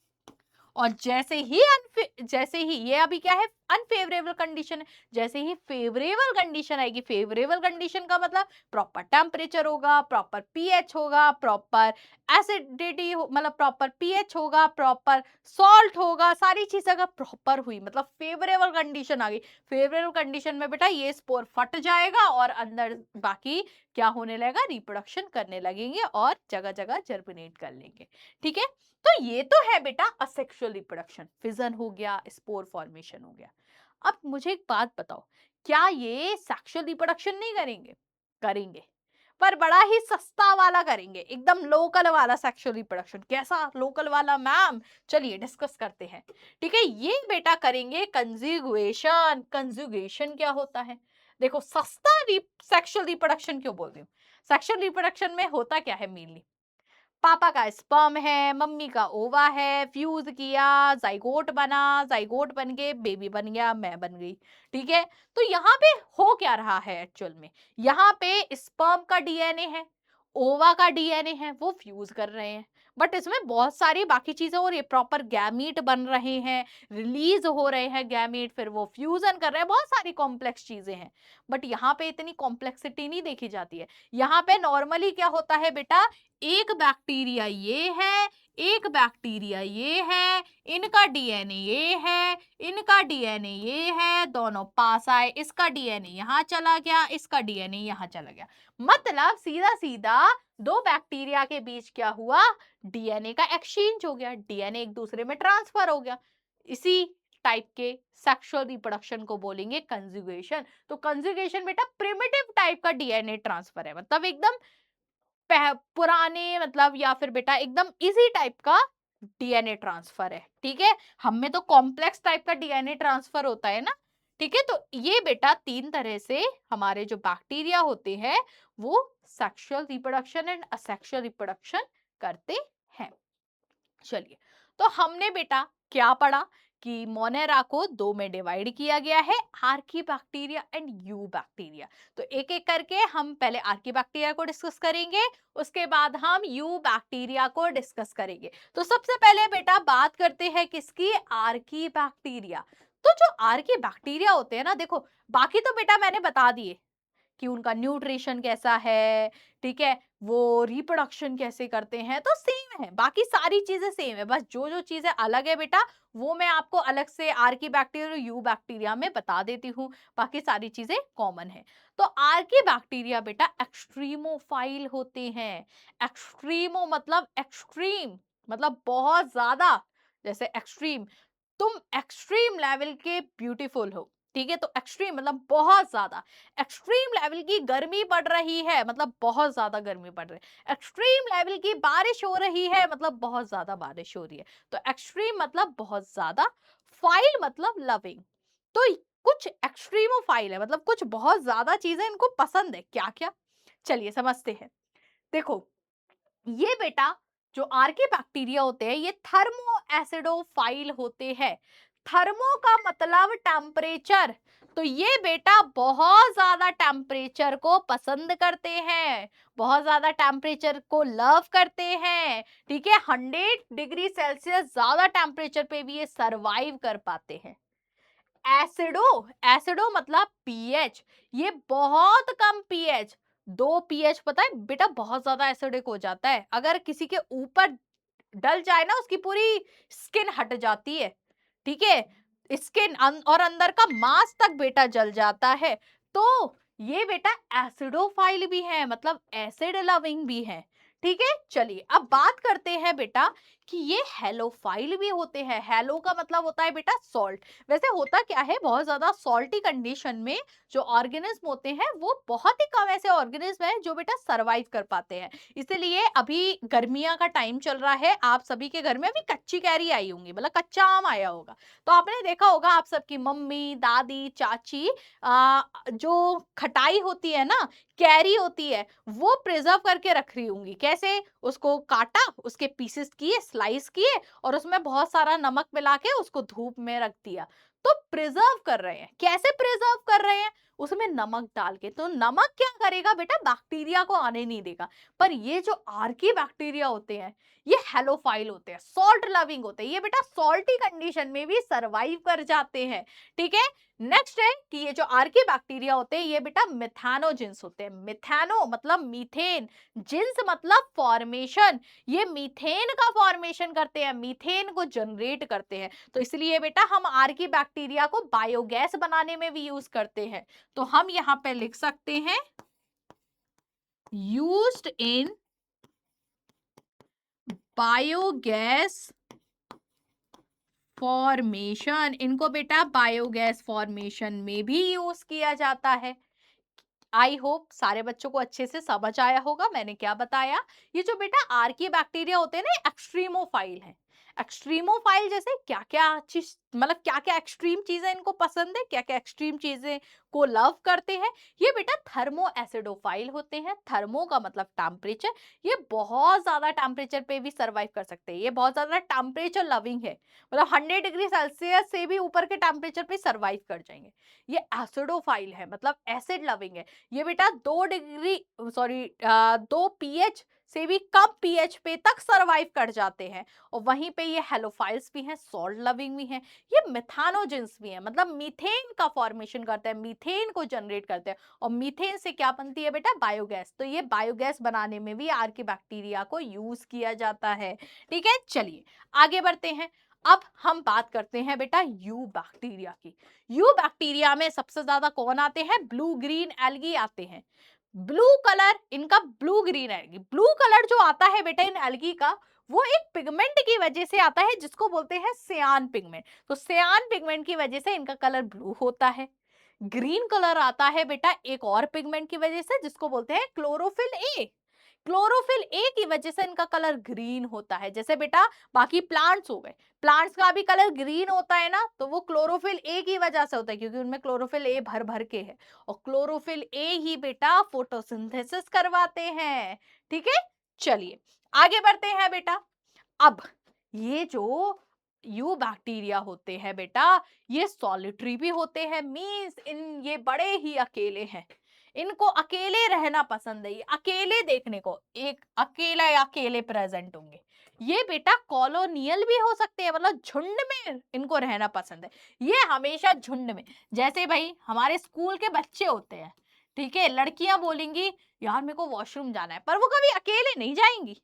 और जैसे ही ये अभी क्या है, अनफेवरेबल कंडीशन है, जैसे ही फेवरेबल कंडीशन आएगी, फेवरेबल कंडीशन का मतलब प्रॉपर टेम्परेचर होगा, प्रॉपर पीएच होगा, प्रॉपर एसिडिटी मतलब प्रॉपर पीएच होगा, प्रॉपर सॉल्ट होगा, सारी चीजें अगर प्रॉपर हुई मतलब फेवरेबल कंडीशन आ गई। फेवरेबल कंडीशन में बेटा ये स्पोर फट जाएगा और अंदर बाकी क्या होने लगेगा, रिप्रोडक्शन करने लगेंगे और जगह जगह जर्मिनेट कर लेंगे। ठीक है, तो ये तो है बेटा असेक्सुअल रिप्रोडक्शन, फिजन हो गया, स्पोर फॉर्मेशन हो गया। अब मुझे एक बात बताओ, क्या ये सेक्सुअल रिप्रोडक्शन नहीं करेंगे? करेंगे, पर बड़ा ही सस्ता वाला करेंगे, एकदम लोकल वाला सेक्सुअल रिप्रोडक्शन। कैसा लोकल वाला मैम, चलिए डिस्कस करते हैं। ठीक है, ये बेटा करेंगे कंजुगेशन। कंजुगेशन क्या होता है, देखो सस्ता सेक्सुअल रिप्रोडक्शन क्यों बोल रही हूँ, सेक्सुअल रिप्रोडक्शन में होता क्या है, मेनली पापा का स्पर्म है, मम्मी का ओवा है, फ्यूज किया, जाइगोट बना, जाइगोट बन के बेबी बन गया, मैं बन गई। ठीक है, तो यहाँ पे हो क्या रहा है एक्चुअल में, यहाँ पे स्पर्म का डीएनए है, ओवा का डीएनए है, वो फ्यूज कर रहे हैं। बट इसमें बहुत सारी बाकी चीजें और ये प्रॉपर गैमीट बन रहे हैं, रिलीज हो रहे हैं गैमीट, फिर वो फ्यूजन कर रहे हैं, बहुत सारी कॉम्प्लेक्स चीजें हैं। बट यहाँ पे इतनी कॉम्प्लेक्सिटी नहीं देखी जाती है। यहाँ पे नॉर्मली क्या होता है बेटा, एक बैक्टीरिया ये है, एक बैक्टीरिया ये है, इनका डीएनए ये है, इनका डीएनए ये है, दोनों पास आए, इसका डीएनए यहाँ चला गया, इसका डीएनए यहाँ चला गया। मतलब सीधा सीधा दो बैक्टीरिया के बीच क्या हुआ, डीएनए का एक्सचेंज हो गया, डीएनए एक दूसरे में ट्रांसफर हो गया। इसी टाइप के सेक्सुअल रिप्रोडक्शन को बोलेंगे कंजुगेशन। तो कंजुगेशन बेटा प्रिमिटिव टाइप का डीएनए ट्रांसफर है, मतलब एकदम पुराने मतलब या फिर बेटा एकदम इजी टाइप का डीएनए ट्रांसफर है। ठीक है, हम में तो कॉम्प्लेक्स टाइप का डीएनए ट्रांसफर होता है ना। ठीक है, तो ये बेटा तीन तरह से हमारे जो बैक्टीरिया होते हैं वो sexual reproduction and asexual reproduction करते हैं। चलिए, तो हमने बेटा क्या पढ़ा कि मोनेरा को दो में डिवाइड किया गया है, Archie bacteria and you bacteria. तो एक एक करके हम पहले आर्की बैक्टीरिया को डिस्कस करेंगे, उसके बाद हम यू बैक्टीरिया को डिस्कस करेंगे। तो सबसे पहले बेटा बात करते हैं किसकी, आर्की बैक्टीरिया। तो जो आर्की बैक्टीरिया होते हैं ना, देखो बाकी तो बेटा मैंने बता दिए कि उनका न्यूट्रिशन कैसा है, ठीक है, वो रिप्रोडक्शन कैसे करते हैं, तो सेम है, बाकी सारी चीजें सेम है, बस जो जो चीजें अलग है बेटा वो मैं आपको अलग से आर्की बैक्टीरिया और यू बैक्टीरिया में बता देती हूँ, बाकी सारी चीजें कॉमन है। तो आर्की बैक्टीरिया बेटा एक्सट्रीमोफाइल होते हैं। एक्सट्रीमो मतलब एक्सट्रीम, मतलब बहुत ज्यादा, जैसे एक्सट्रीम, तुम एक्सट्रीम लेवल के ब्यूटीफुल हो। ठीक है, तो एक्सट्रीम मतलब बहुत ज्यादा, एक्सट्रीम लेवल की गर्मी पड़ रही है मतलब बहुत ज्यादा गर्मी पड़ रही है, एक्सट्रीम लेवल की बारिश हो रही है मतलब बहुत ज्यादा बारिश हो रही है। तो एक्सट्रीम मतलब बहुत ज्यादा, फाइल मतलब लविंग। तो कुछ एक्सट्रीमोफाइल है, मतलब कुछ बहुत ज्यादा चीजें इनको पसंद है, क्या क्या, चलिए समझते हैं। देखो ये बेटा जो आर्की बैक्टीरिया होते हैं ये थर्मो एसिडोफाइल होते हैं। थर्मो का मतलब टेम्परेचर, तो ये बेटा बहुत ज्यादा टेम्परेचर को पसंद करते हैं, बहुत ज्यादा टेम्परेचर को लव करते हैं। ठीक है, 100 डिग्री सेल्सियस ज्यादा टेम्परेचर पे भी ये सरवाइव कर पाते हैं। एसिडो, एसिडो मतलब पीएच, ये बहुत कम पीएच, 2 पीएच पता है बेटा बहुत ज्यादा एसिडिक हो जाता है, अगर किसी के ऊपर डल जाए ना उसकी पूरी स्किन हट जाती है। ठीक है, स्किन और अंदर का मांस तक बेटा जल जाता है। तो ये बेटा एसिडोफाइल भी है, मतलब एसिड लविंग भी है। ठीक है, चलिए अब बात करते हैं बेटा कि ये हेलोफाइल भी होते हैं। हेलो का मतलब होता है बेटा सॉल्ट। वैसे होता क्या है, बहुत ज्यादा सॉल्टी कंडीशन में जो ऑर्गेनिज्म होते हैं वो बहुत ही कम ऐसे ऑर्गेनिज्म है जो बेटा सरवाइव कर पाते हैं। इसीलिए अभी गर्मियां का टाइम चल रहा है, आप सभी के घर में अभी कच्ची कैरी आई होंगी, मतलब कच्चा आम आया होगा। तो आपने देखा होगा आप सबकी मम्मी दादी चाची जो खटाई होती है ना, कैरी होती है, वो प्रिजर्व करके रख रही होंगी। कैसे? उसको काटा, उसके पीसेस किए, स्लाइस किए और उसमें बहुत सारा नमक मिला के उसको धूप में रख दिया। तो प्रिजर्व कर रहे हैं। कैसे प्रिजर्व कर रहे हैं? उसमें नमक डाल के। तो नमक क्या करेगा बेटा, बैक्टीरिया को आने नहीं देगा। पर ये जो आर्की बैक्टीरिया होते हैं ये हेलोफाइल होते हैं, सॉल्ट लविंग होते हैं, ये बेटा सॉल्टी कंडीशन में भी सरवाइव कर जाते हैं। ठीक है, नेक्स्ट है कि ये जो आर्की बैक्टीरिया होते हैं ये बेटा मिथेनोजिन्स होते हैं। मिथेनो मतलब मीथेन, जिन्स मतलब फॉर्मेशन, ये मीथेन का फॉर्मेशन करते हैं, मीथेन को जनरेट करते हैं। तो इसलिए बेटा हम आर्की बैक्टीरिया को बायोगैस बनाने में भी यूज करते हैं। तो हम यहाँ पे लिख सकते हैं यूज्ड इन बायोगैस फॉर्मेशन। इनको बेटा बायोगैस फॉर्मेशन में भी यूज किया जाता है। आई होप सारे बच्चों को अच्छे से समझ आया होगा मैंने क्या बताया। ये जो बेटा आर्की बैक्टीरिया होते हैं ना, एक्सट्रीमोफाइल है। एक्सट्रीमोफाइल जैसे क्या क्या चीज, मतलब क्या क्या एक्सट्रीम चीजें इनको पसंद है, क्या क्या एक्सट्रीम चीजें को लव करते हैं। ये बेटा थर्मो एसिडोफाइल होते हैं। थर्मो का मतलब टेम्परेचर, ये बहुत ज्यादा टेम्परेचर पे भी सर्वाइव कर सकते हैं, ये बहुत ज्यादा टेम्परेचर लविंग है, मतलब 100 डिग्री सेल्सियस से भी ऊपर के टेम्परेचर पे सर्वाइव कर जाएंगे। ये एसिडोफाइल है, मतलब एसिड लविंग है। ये बेटा 2 पीएच से भी कम पीएच पे तक सरवाइव कर जाते हैं। और वहीं पे ये हेलोफाइल्स भी हैं, सॉल्ट लविंग भी हैं, ये मिथानोजेंस भी हैं, मतलब मीथेन का फॉर्मेशन करते हैं, मीथेन को जनरेट करते हैं। और मीथेन से क्या बनती है बेटा, बायोगैस। तो ये बायोगैस बनाने में भी आर्की बैक्टीरिया को यूज किया जाता है। ठीक है, चलिए आगे बढ़ते हैं। अब हम बात करते हैं बेटा यू बैक्टीरिया की। यू बैक्टीरिया में सबसे ज्यादा कौन आते हैं, ब्लू ग्रीन एल्गी आते हैं। ब्लू कलर इनका, blue green algae, blue colour जो आता है बेटा इन एल्गी का, वो एक पिगमेंट की वजह से आता है जिसको बोलते हैं सियान पिगमेंट। तो सियान पिगमेंट की वजह से इनका कलर ब्लू होता है। ग्रीन कलर आता है बेटा एक और पिगमेंट की वजह से जिसको बोलते हैं क्लोरोफिल ए। क्लोरोफिल ए की वजह से इनका कलर ग्रीन होता है। जैसे बेटा बाकी प्लांट्स हो गए, प्लांट्स का भी कलर ग्रीन होता है ना, तो वो क्लोरोफिल ए की वजह से होता है क्योंकि उनमें क्लोरोफिल ए भर भर के है। और क्लोरोफिल ए ही बेटा फोटोसिंथेसिस करवाते हैं। ठीक है, चलिए आगे बढ़ते हैं बेटा। अब ये जो यू बैक्टीरिया होते हैं बेटा ये सॉलिटरी भी होते हैं, मींस इन ये बड़े ही अकेले हैं, इनको अकेले रहना पसंद है, ये अकेले देखने को एक अकेला या अकेले प्रेजेंट होंगे। ये बेटा कॉलोनियल भी हो सकते हैं, मतलब झुंड में इनको रहना पसंद है, ये हमेशा झुंड में। जैसे भाई हमारे स्कूल के बच्चे होते हैं, ठीक है, लड़कियां बोलेंगी यार मेरे को वॉशरूम जाना है, पर वो कभी अकेले नहीं जाएंगी।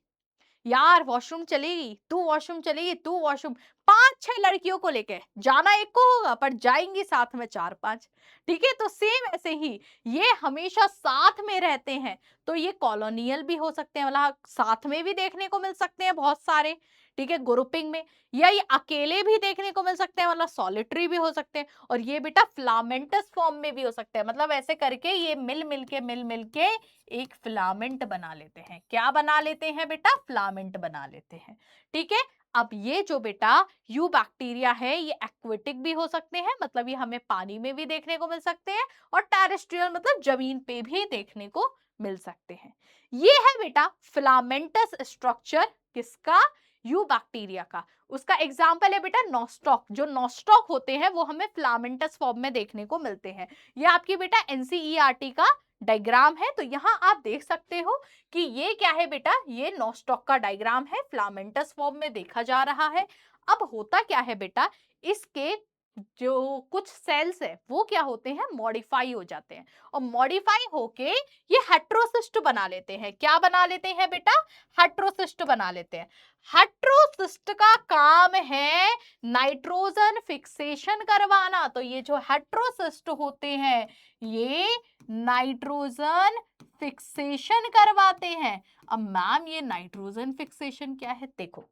यार वॉशरूम चलेगी, तू वॉशरूम चलेगी, तू वॉशरूम, 5-6 लड़कियों को लेके जाना एक को होगा पर जाएंगी साथ में 4-5। ठीक है, तो सेम ऐसे ही ये हमेशा साथ में रहते हैं। तो ये कॉलोनियल भी हो सकते हैं, मतलब साथ में भी देखने को मिल सकते हैं बहुत सारे, ठीक है, ग्रुपिंग में, या ये अकेले भी देखने को मिल सकते हैं, मतलब सॉलिटरी भी हो सकते हैं। और ये बेटा फिलामेंटस फॉर्म में भी हो सकते हैं, मतलब ऐसे करके ये मिल मिल के एक फिलामेंट बना लेते हैं। क्या बना लेते हैं बेटा, फिलामेंट बना लेते हैं। ठीक है, अब ये जो बेटा यू बैक्टीरिया है ये एक्वेटिक भी हो सकते हैं, मतलब ये हमें पानी में भी देखने को मिल सकते हैं, और टेरेस्ट्रियल मतलब जमीन पे भी देखने को मिल सकते हैं। ये है बेटा फिलामेंटस स्ट्रक्चर किसका, यू बैक्टीरिया का। उसका एग्जाम्पल है बेटा नॉस्टॉक। जो नॉस्टॉक होते हैं वो हमें फिलामेंटस फॉर्म में देखने को मिलते हैं। ये आपकी बेटा एनसीईआरटी का डायग्राम है। तो यहाँ आप देख सकते हो कि ये क्या है बेटा, ये नॉस्टॉक का डायग्राम है, फिलामेंटस फॉर्म में देखा जा रहा है। अब होता क्या है बेटा, इसके जो कुछ सेल्स है वो क्या होते हैं, मॉडिफाई हो जाते हैं, और मॉडिफाई होके ये हेट्रोसिस्ट बना लेते हैं। क्या बना लेते हैं बेटा, हेट्रोसिस्ट बना लेते हैं। हेट्रोसिस्ट का काम है नाइट्रोजन फिक्सेशन करवाना। तो ये जो हेट्रोसिस्ट होते हैं ये नाइट्रोजन फिक्सेशन करवाते हैं। अब मैम ये नाइट्रोजन फिक्सेशन क्या है, देखो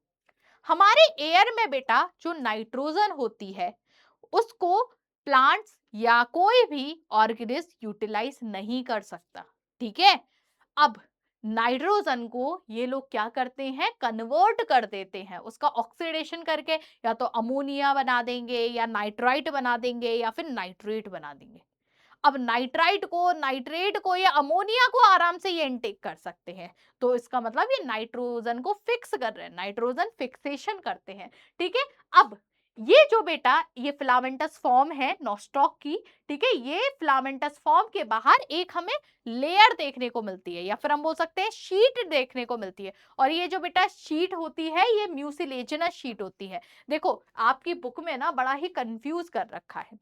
हमारे एयर में बेटा जो नाइट्रोजन होती है उसको प्लांट्स या कोई भी ऑर्गेनिज्म यूटिलाइज नहीं कर सकता, ठीक है। अब नाइट्रोजन को ये लोग क्या करते हैं, कन्वर्ट कर देते हैं, उसका ऑक्सीडेशन करके या तो अमोनिया बना देंगे या नाइट्राइट बना देंगे या फिर नाइट्रेट बना देंगे। अब नाइट्राइट को, नाइट्रेट को या अमोनिया को आराम से ये इनटेक कर सकते हैं। तो इसका मतलब ये नाइट्रोजन को फिक्स कर रहे हैं, नाइट्रोजन फिक्सेशन करते हैं, ठीक है। अब ये जो बेटा ये फिलामेंटस फॉर्म है नॉस्टॉक की, ठीक है, ये फिलामेंटस फॉर्म के बाहर एक हमें लेयर देखने को मिलती है, या फिर हम बोल सकते हैं शीट देखने को मिलती है। और ये जो बेटा शीट होती है ये म्यूसिलेजिनस शीट होती है। देखो आपकी बुक में ना बड़ा ही कंफ्यूज कर रखा है,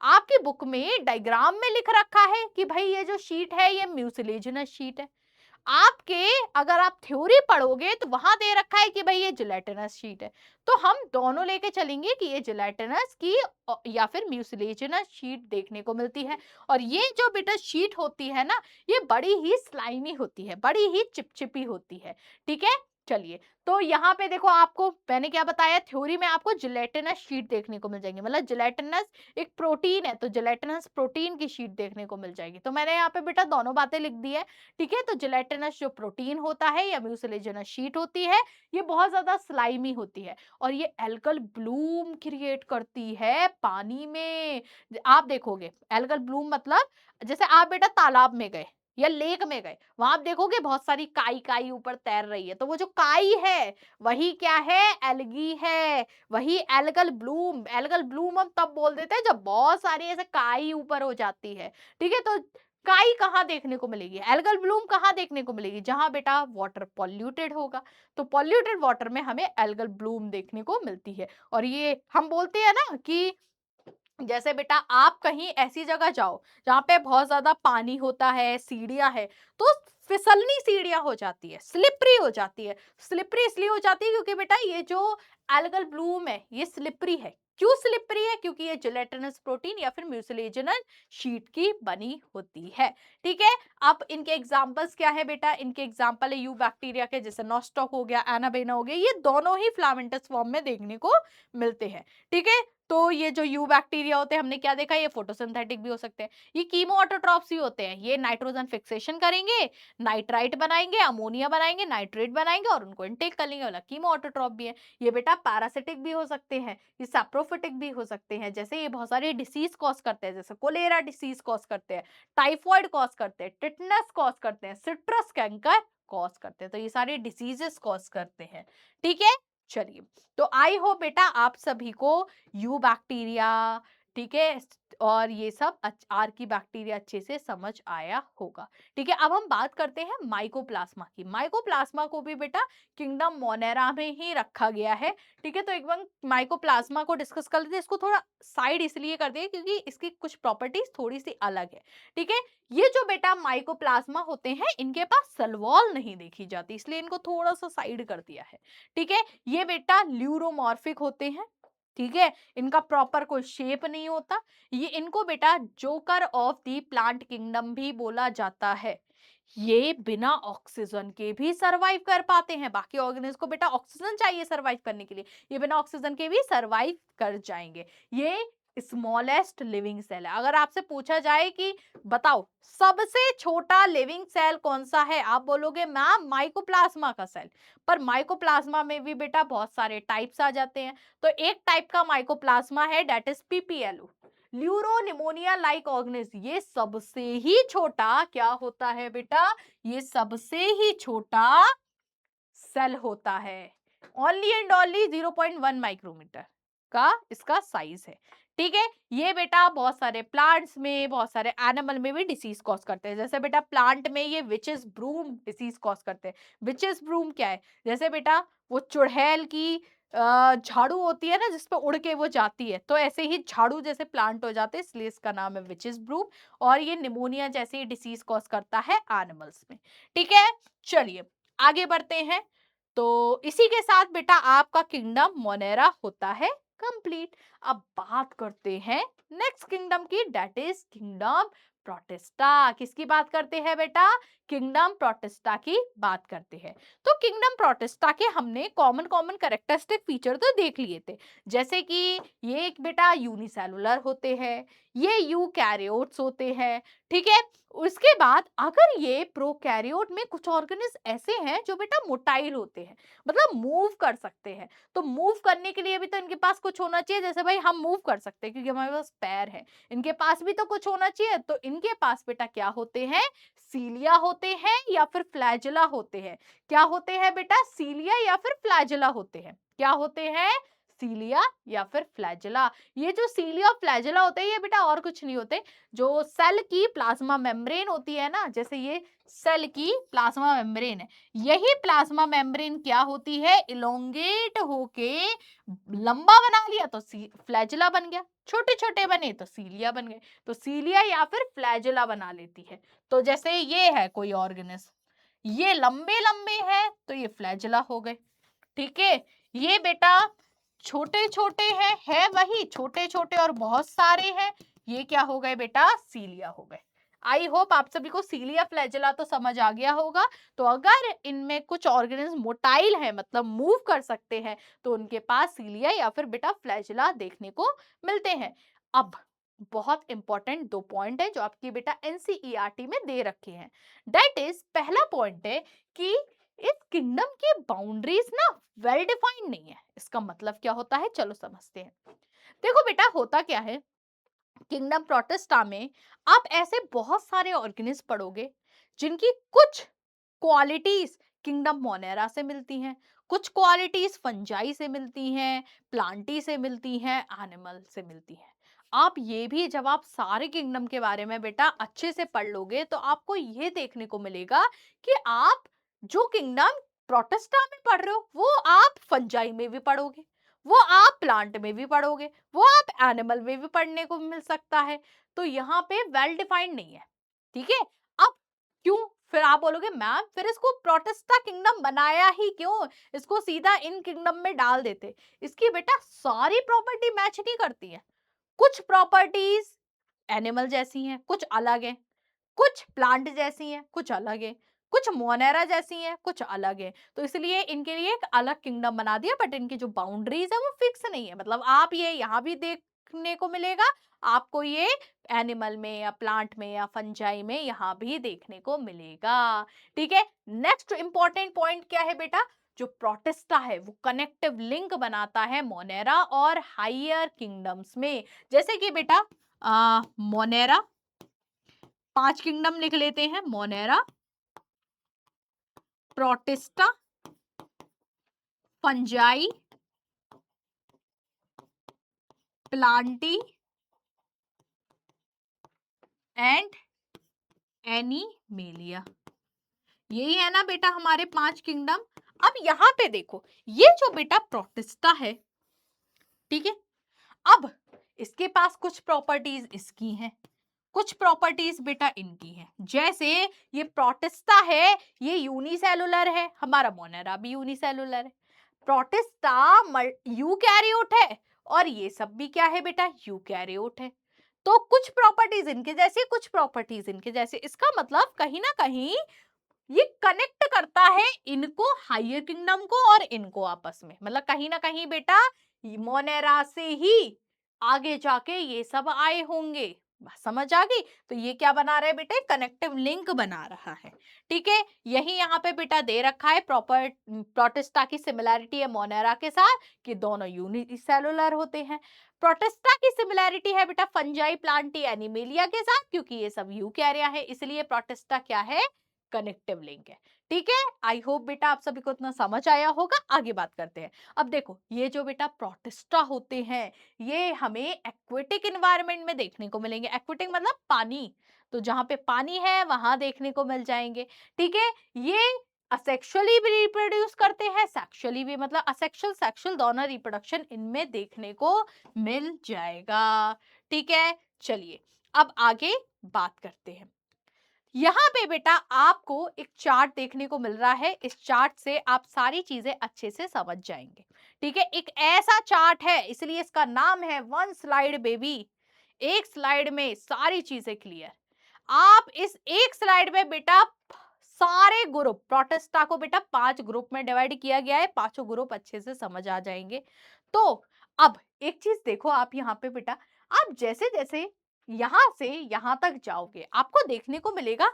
आपकी बुक में डायग्राम में लिख रखा है कि भाई ये जो शीट है ये म्यूसिलेजिनस शीट है। आपके अगर आप थ्योरी पढ़ोगे तो वहां दे रखा है कि भाई ये जिलेटिनस शीट है। तो हम दोनों लेके चलेंगे कि ये जिलेटिनस की या फिर म्यूसिलेजिनस शीट देखने को मिलती है। और ये जो बेटा शीट होती है ना ये बड़ी ही स्लाइमी होती है, बड़ी ही चिपचिपी होती है, ठीक है। चलिए, तो यहाँ पे देखो आपको मैंने क्या बताया, थ्योरी में आपको जिलेटिनस शीट देखने को मिल जाएंगे, मतलब जिलेटिनस एक प्रोटीन है तो जिलेटिनस प्रोटीन की शीट देखने को मिल जाएगी। तो मैंने यहाँ पे बेटा दोनों बातें लिख दी है, ठीक है। तो जिलेटिनस जो प्रोटीन होता है या म्यूसिलेजिनस शीट होती है ये बहुत ज्यादा स्लाइमी होती है और ये एल्गल ब्लूम क्रिएट करती है पानी में। आप देखोगे एल्गल ब्लूम मतलब जैसे आप बेटा तालाब में गए या लेक में गए, वहां आप देखोगे बहुत सारी काई काई ऊपर तैर रही है, तो वो जो काई है वही क्या है, एल्गी है, वही एल्गल ब्लूम। एल्गल ब्लूम हम तब बोल देते हैं जब बहुत सारी ऐसे काई ऊपर हो जाती है, ठीक है। तो काई कहाँ देखने को मिलेगी, एल्गल ब्लूम कहाँ देखने को मिलेगी, जहां बेटा वाटर पॉल्यूटेड होगा। तो पॉल्यूटेड वाटर में हमें एल्गल ब्लूम देखने को मिलती है। और ये हम बोलते हैं ना कि जैसे बेटा आप कहीं ऐसी जगह जाओ जहाँ पे बहुत ज्यादा पानी होता है, सीढ़ियां है, तो फिसलनी सीढ़ियां हो जाती है, स्लिपरी हो जाती है। स्लिपरी इसलिए हो जाती है क्योंकि बेटा ये जो एल्गल ब्लूम है ये स्लिपरी है। क्यों स्लिपरी है, क्योंकि ये जिलेटिनस प्रोटीन या फिर म्यूसिलेजिनस शीट की बनी होती है, ठीक है। अब इनके एग्जांपल्स क्या है बेटा, इनके एग्जांपल है यू बैक्टीरिया के, जैसे नॉस्टॉक हो गया, एनाबेना हो गया, ये दोनों ही फिलामेंटस फॉर्म में देखने को मिलते हैं, ठीक है। तो ये जो यू बैक्टीरिया होते हैं हमने क्या देखा, ये फोटोसिंथेटिक भी हो सकते हैं, ये कीमो ऑटोट्रॉप्स ही होते हैं, ये नाइट्रोजन फिक्सेशन करेंगे, नाइट्राइट बनाएंगे, अमोनिया बनाएंगे, नाइट्रेट बनाएंगे और उनको इनटेक कर लेंगे, वाला कीमो ऑटोट्रॉप भी है। ये बेटा पैरासिटिक भी हो सकते हैं, ये सैप्रोफिटिक भी हो सकते हैं, जैसे ये बहुत सारी डिसीज कॉज करते हैं, जैसे कोलेरा डिसीज कॉज करते हैं, टाइफॉइड कॉज करते हैं, टिटनस कॉज करते हैं, सिट्रस कैंकर कॉज करते हैं। तो ये सारे डिसीजेस कॉज करते हैं, ठीक है। चलिए, तो आई होप बेटा आप सभी को यू बैक्टीरिया, ठीक है, और ये सब आर की बैक्टीरिया अच्छे से समझ आया होगा, ठीक है। अब हम बात करते हैं माइकोप्लाज्मा की। माइकोप्लाज्मा को भी बेटा किंगडम मोनेरा में ही रखा गया है, ठीक है। तो एक बार माइकोप्लाज्मा को डिस्कस कर लेते हैं, इसको थोड़ा साइड इसलिए कर दिया क्योंकि इसकी कुछ प्रॉपर्टीज थोड़ी सी अलग है, ठीक है। ये जो बेटा माइकोप्लाज्मा होते हैं इनके पास सेल वॉल नहीं देखी जाती, इसलिए इनको थोड़ा सा साइड कर दिया है, ठीक है। ये बेटा ल्यूरोमॉर्फिक होते हैं, ठीक है, इनका प्रॉपर कोई शेप नहीं होता। ये इनको बेटा joker of the plant kingdom भी बोला जाता है। ये बिना ऑक्सीजन के भी सरवाइव कर पाते हैं, बाकी ऑर्गेनिज्म को बेटा ऑक्सीजन चाहिए सरवाइव करने के लिए, ये बिना ऑक्सीजन के भी सरवाइव कर जाएंगे। ये स्मॉलेस्ट लिविंग सेल है। अगर आपसे पूछा जाए कि बताओ सबसे छोटा लिविंग सेल कौन सा है, आप बोलोगे मैम माइकोप्लाज्मा का सेल। पर माइकोप्लाज्मा में भी बेटा बहुत सारे टाइप्स आ जाते हैं। तो एक टाइप का माइकोप्लाज्मा है that is PPLO, pleuropneumonia like organism. ये सबसे ही छोटा क्या होता है बेटा, ये सबसे ही छोटा सेल होता है। ओनली एंड ओनली 0.1 माइक्रोमीटर का इसका साइज है। ठीक है, ये बेटा बहुत सारे प्लांट्स में, बहुत सारे एनिमल में भी डिसीज कॉज करते हैं। जैसे बेटा प्लांट में ये विचेस ब्रूम डिसीज कॉज करते हैं। विचेस ब्रूम क्या है, जैसे बेटा वो चुड़ैल की झाड़ू होती है ना जिसपे उड़ के वो जाती है, तो ऐसे ही झाड़ू जैसे प्लांट हो जाते हैं, इसलिए इसका नाम है विचेस ब्रूम। और ये निमोनिया जैसी डिसीज कॉज करता है एनिमल्स में। ठीक है, चलिए आगे बढ़ते हैं। तो इसी के साथ बेटा आपका किंगडम मोनेरा होता है कंप्लीट। अब बात करते हैं नेक्स्ट किंगडम की, दैट इज किंगडम प्रोटिस्टा। किसकी बात करते हैं बेटा, किंगडम प्रोटिस्टा की बात करते हैं। तो किंगडम प्रोटिस्टा के हमने कॉमन कॉमन कैरेक्टरिस्टिक फीचर तो देख लिए थे, जैसे कि ये एक बेटा यूनिसेलुलर होते हैं, ये यूकैरियोट्स होते हैं। ठीक है, उसके बाद अगर ये प्रोकैरियोट में कुछ ऑर्गेनिज्म ऐसे हैं जो बेटा मोटाइल होते हैं, मतलब मूव कर सकते हैं। तो मूव करने के लिए भी तो इनके पास कुछ होना चाहिए, जैसे भाई हम मूव कर सकते हैं क्योंकि हमारे पास पैर है, इनके पास भी तो कुछ होना चाहिए। तो इनके पास बेटा क्या होते हैं, सीलिया होते हैं या फिर फ्लैजिला होते हैं। क्या होते हैं बेटा, सीलिया या फिर फ्लैजिला होते हैं। क्या होते हैं, सीलिया या फिर फ्लैजिला। ये जो सीलिया और फ्लैजिला होते हैं ये बेटा और कुछ नहीं होते, जो सेल की प्लाज्मा मेम्ब्रेन होती है ना, जैसे ये सेल की प्लाज्मा मेम्ब्रेन है, यही प्लाज्मा मेम्ब्रेन क्या होती है, इलोंगेट होके लंबा बना लिया तो फ्लैजिला बन गया, छोटे छोटे बने तो सीलिया बन गए। तो सीलिया या फिर फ्लैजिला बना लेती है। तो जैसे ये है कोई ऑर्गेनिज्म, ये लंबे लंबे है तो ये फ्लैजिला हो गए। ठीक है, ये बेटा छोटे छोटे हैं, है वही छोटे छोटे और बहुत सारे हैं, ये क्या हो गए बेटा, सीलिया हो गए। आई होप आप सभी को सीलिया फ्लैजिला तो समझ आ गया होगा। तो अगर इनमें कुछ ऑर्गेनिज्म मोटाइल है, मतलब मूव कर सकते हैं, तो उनके पास सीलिया या फिर बेटा फ्लैजिला देखने को मिलते हैं। अब बहुत इंपॉर्टेंट दो पॉइंट है जो आपकी बेटा एनसीईआरटी में दे रखे हैं। दैट इज, पहला पॉइंट है कि इस किंगडम की बाउंड्रीज ना वेल डिफाइंड नहीं है। इसका मतलब क्या होता है, चलो समझते हैं। देखो बेटा होता क्या है, किंगडम प्रोटिस्टा में आप ऐसे बहुत सारे ऑर्गेनिज्म पढ़ोगे जिनकी कुछ क्वालिटीज किंगडम मोनेरा से मिलती हैं, कुछ क्वालिटीज फंजाई से मिलती हैं, प्लांटी से मिलती हैं, एनिमल से मिलती हैं। आप ये भी जब आप सारे किंगडम के बारे में बेटा अच्छे से पढ़ लोगे तो आपको ये देखने को मिलेगा कि आप जो किंगडम प्रोटिस्टा में पढ़ रहे हो वो आप फंजाई में भी पढ़ोगे, वो आप प्लांट में भी पढ़ोगे, वो आप एनिमल में भी पढ़ने को मिल सकता है। तो यहाँ पे वेल डिफाइंड नहीं है। ठीक है, अब क्यों, फिर आप बोलोगे मैम फिर इसको प्रोटिस्टा किंगडम बनाया ही क्यों, इसको सीधा इन किंगडम में डाल देते। इसकी बेटा सारी प्रॉपर्टी मैच नहीं करती है। कुछ प्रॉपर्टीज एनिमल जैसी हैं, कुछ अलग हैं, कुछ प्लांट जैसी हैं, कुछ अलग है, कुछ मोनेरा जैसी हैं, कुछ अलग है। तो इसलिए इनके लिए एक अलग किंगडम बना दिया, बट इनकी जो बाउंड्रीज है वो फिक्स नहीं है। मतलब आप ये यहाँ भी देखने को मिलेगा, आपको ये एनिमल में या प्लांट में या फंजाई में यहाँ भी देखने को मिलेगा। ठीक है, नेक्स्ट इंपॉर्टेंट पॉइंट क्या है बेटा, जो प्रोटिस्टा है वो कनेक्टिव लिंक बनाता है मोनेरा और हायर किंगडम्स में। जैसे कि बेटा मोनेरा, 5 किंगडम लिख लेते हैं, Monera, protista, fungi, plantae and animalia. यही है ना बेटा हमारे 5 किंगडम। अब यहाँ पे देखो, ये जो बेटा प्रोटिस्टा है, ठीक है, अब इसके पास कुछ प्रॉपर्टीज इसकी हैं, कुछ प्रॉपर्टीज बेटा इनकी हैं। जैसे ये प्रोटिस्टा है, ये यूनिसेलुलर है, हमारा मोनेरा भी यूनिसेलुलर है। प्रोटिस्टा यूकैरियोट है और ये सब भी क्या है बेटा, यूकैरियोट है। तो कुछ प्रॉपर्टीज इनके जैसे, कुछ प्रॉपर्टीज इनके जैसे, इसका मतलब कहीं ना कहीं ये कनेक्ट करता है इनको, हायर किंगडम को और इनको आपस में। मतलब कहीं ना कहीं बेटा मोनेरा से ही आगे जाके ये सब आए होंगे। बात समझ आ गई? तो ये क्या बना रहा है बेटे, कनेक्टिव लिंक बना रहा है। ठीक है, यही यहाँ पे बेटा दे रखा है प्रॉपर प्रोटिस्टा की सिमिलैरिटी है मोनेरा के साथ कि दोनों यूनिसेलुलर होते हैं। प्रोटिस्टा की सिमिलैरिटी है बेटा फंजाई प्लांटी एनिमेलिया के साथ, क्योंकि ये सब यूकैरिया है, इसलिए प्रोटिस्टा क्या है, कनेक्टिव लिंक है। ठीक है, आई होप बेटा आप सभी को इतना समझ आया होगा। आगे बात करते हैं। अब देखो ये जो बेटा प्रोटिस्टा होते हैं ये हमें एक्वेटिक एनवायरनमेंट में देखने को मिलेंगे। एक्वेटिक मतलब पानी, तो जहां पे पानी है वहां देखने को मिल जाएंगे। ठीक है, ये असेक्सुअली भी रिप्रोड्यूस करते हैं, सेक्सुअली भी, मतलब असेक्सुअल सेक्सुअल दोनों रिप्रोडक्शन इनमें देखने को मिल जाएगा। ठीक है, चलिए अब आगे बात करते हैं। यहाँ पे बेटा आपको एक चार्ट देखने को मिल रहा है, इस चार्ट से आप सारी चीजें अच्छे से समझ जाएंगे। ठीक है, एक ऐसा चार्ट है इसलिए इसका नाम है वन स्लाइड बेबी। एक स्लाइड में सारी चीजें क्लियर। आप इस एक स्लाइड में बेटा सारे ग्रुप, प्रोटेस्टा को बेटा 5 ग्रुप में डिवाइड किया गया है, पांचों ग्रुप अच्छे से समझ आ जाएंगे। तो अब एक चीज देखो आप यहाँ पे बेटा, आप जैसे जैसे यहां से यहां तक जाओगे आपको देखने को मिलेगा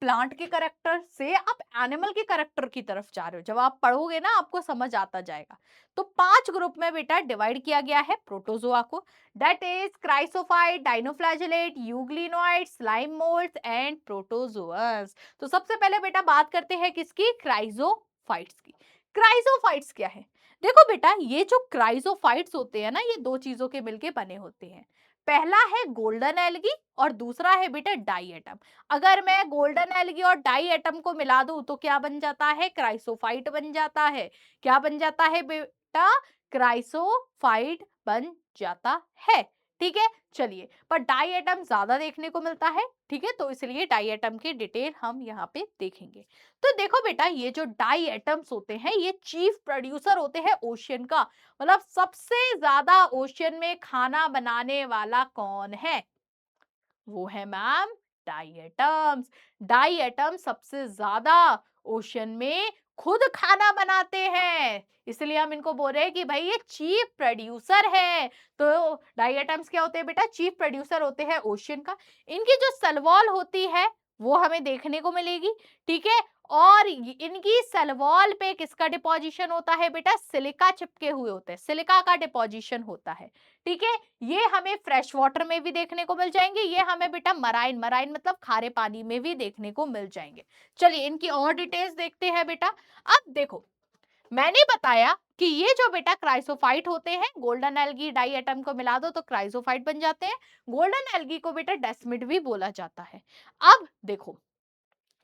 प्लांट के करेक्टर से आप एनिमल के करेक्टर की तरफ जा रहे हो। जब आप पढ़ोगे ना आपको समझ आता जाएगा। तो 5 ग्रुप में बेटा डिवाइड किया गया है प्रोटोजोआ को, that is chrysophyte, dinoflagellate, euglenoid, slime moulds and protozoans. तो सबसे पहले बेटा बात करते हैं किसकी, क्राइसोफाइट्स की। क्राइसोफाइट्स क्या है, देखो बेटा ये जो क्राइसोफाइट्स होते हैं ना ये दो चीजों के मिलके बने होते हैं। पहला है गोल्डन एल्गी और दूसरा है बेटा डाई एटम। अगर मैं गोल्डन एल्गी और डाई एटम को मिला दूं तो क्या बन जाता है, क्राइसोफाइट बन जाता है। क्या बन जाता है बेटा, क्राइसोफाइट बन जाता है। ठीक है, चलिए पर डाई एटम ज्यादा देखने को मिलता है। ठीक है, तो इसलिए डाई एटम की डिटेल हम यहाँ पे देखेंगे। तो देखो बेटा ये जो डाई एटम्स होते हैं ये चीफ प्रोड्यूसर होते हैं ओशियन का। मतलब सबसे ज्यादा ओशियन में खाना बनाने वाला कौन है, वो है ma'am diatoms. Diatom सबसे ज्यादा ओशन में खुद खाना बनाते हैं, इसलिए हम इनको बोल रहे हैं कि भाई ये चीफ प्रोड्यूसर है। तो डाई एटम्स क्या होते हैं बेटा, चीफ प्रोड्यूसर होते हैं ओशन का। इनकी जो सेल वॉल होती है वो हमें देखने को मिलेगी। ठीक है, और इनकी सेल वॉल पे किसका डिपोजिशन होता है बेटा, सिलिका चिपके हुए होते हैं, सिलिका का डिपोजिशन होता है। ठीक है, ये हमें फ्रेश वाटर में भी देखने को मिल जाएंगे, ये हमें बेटा मराइन, मराइन मतलब खारे पानी में भी देखने को मिल जाएंगे। चलिए इनकी और डिटेल्स देखते हैं बेटा। अब देखो मैंने बताया कि ये जो बेटा क्राइसोफाइट होते हैं, गोल्डन एल्गी डाई एटम को मिला दो तो क्राइसोफाइट बन जाते हैं। गोल्डन एल्गी को बेटा डेस्मिड भी बोला जाता है। अब देखो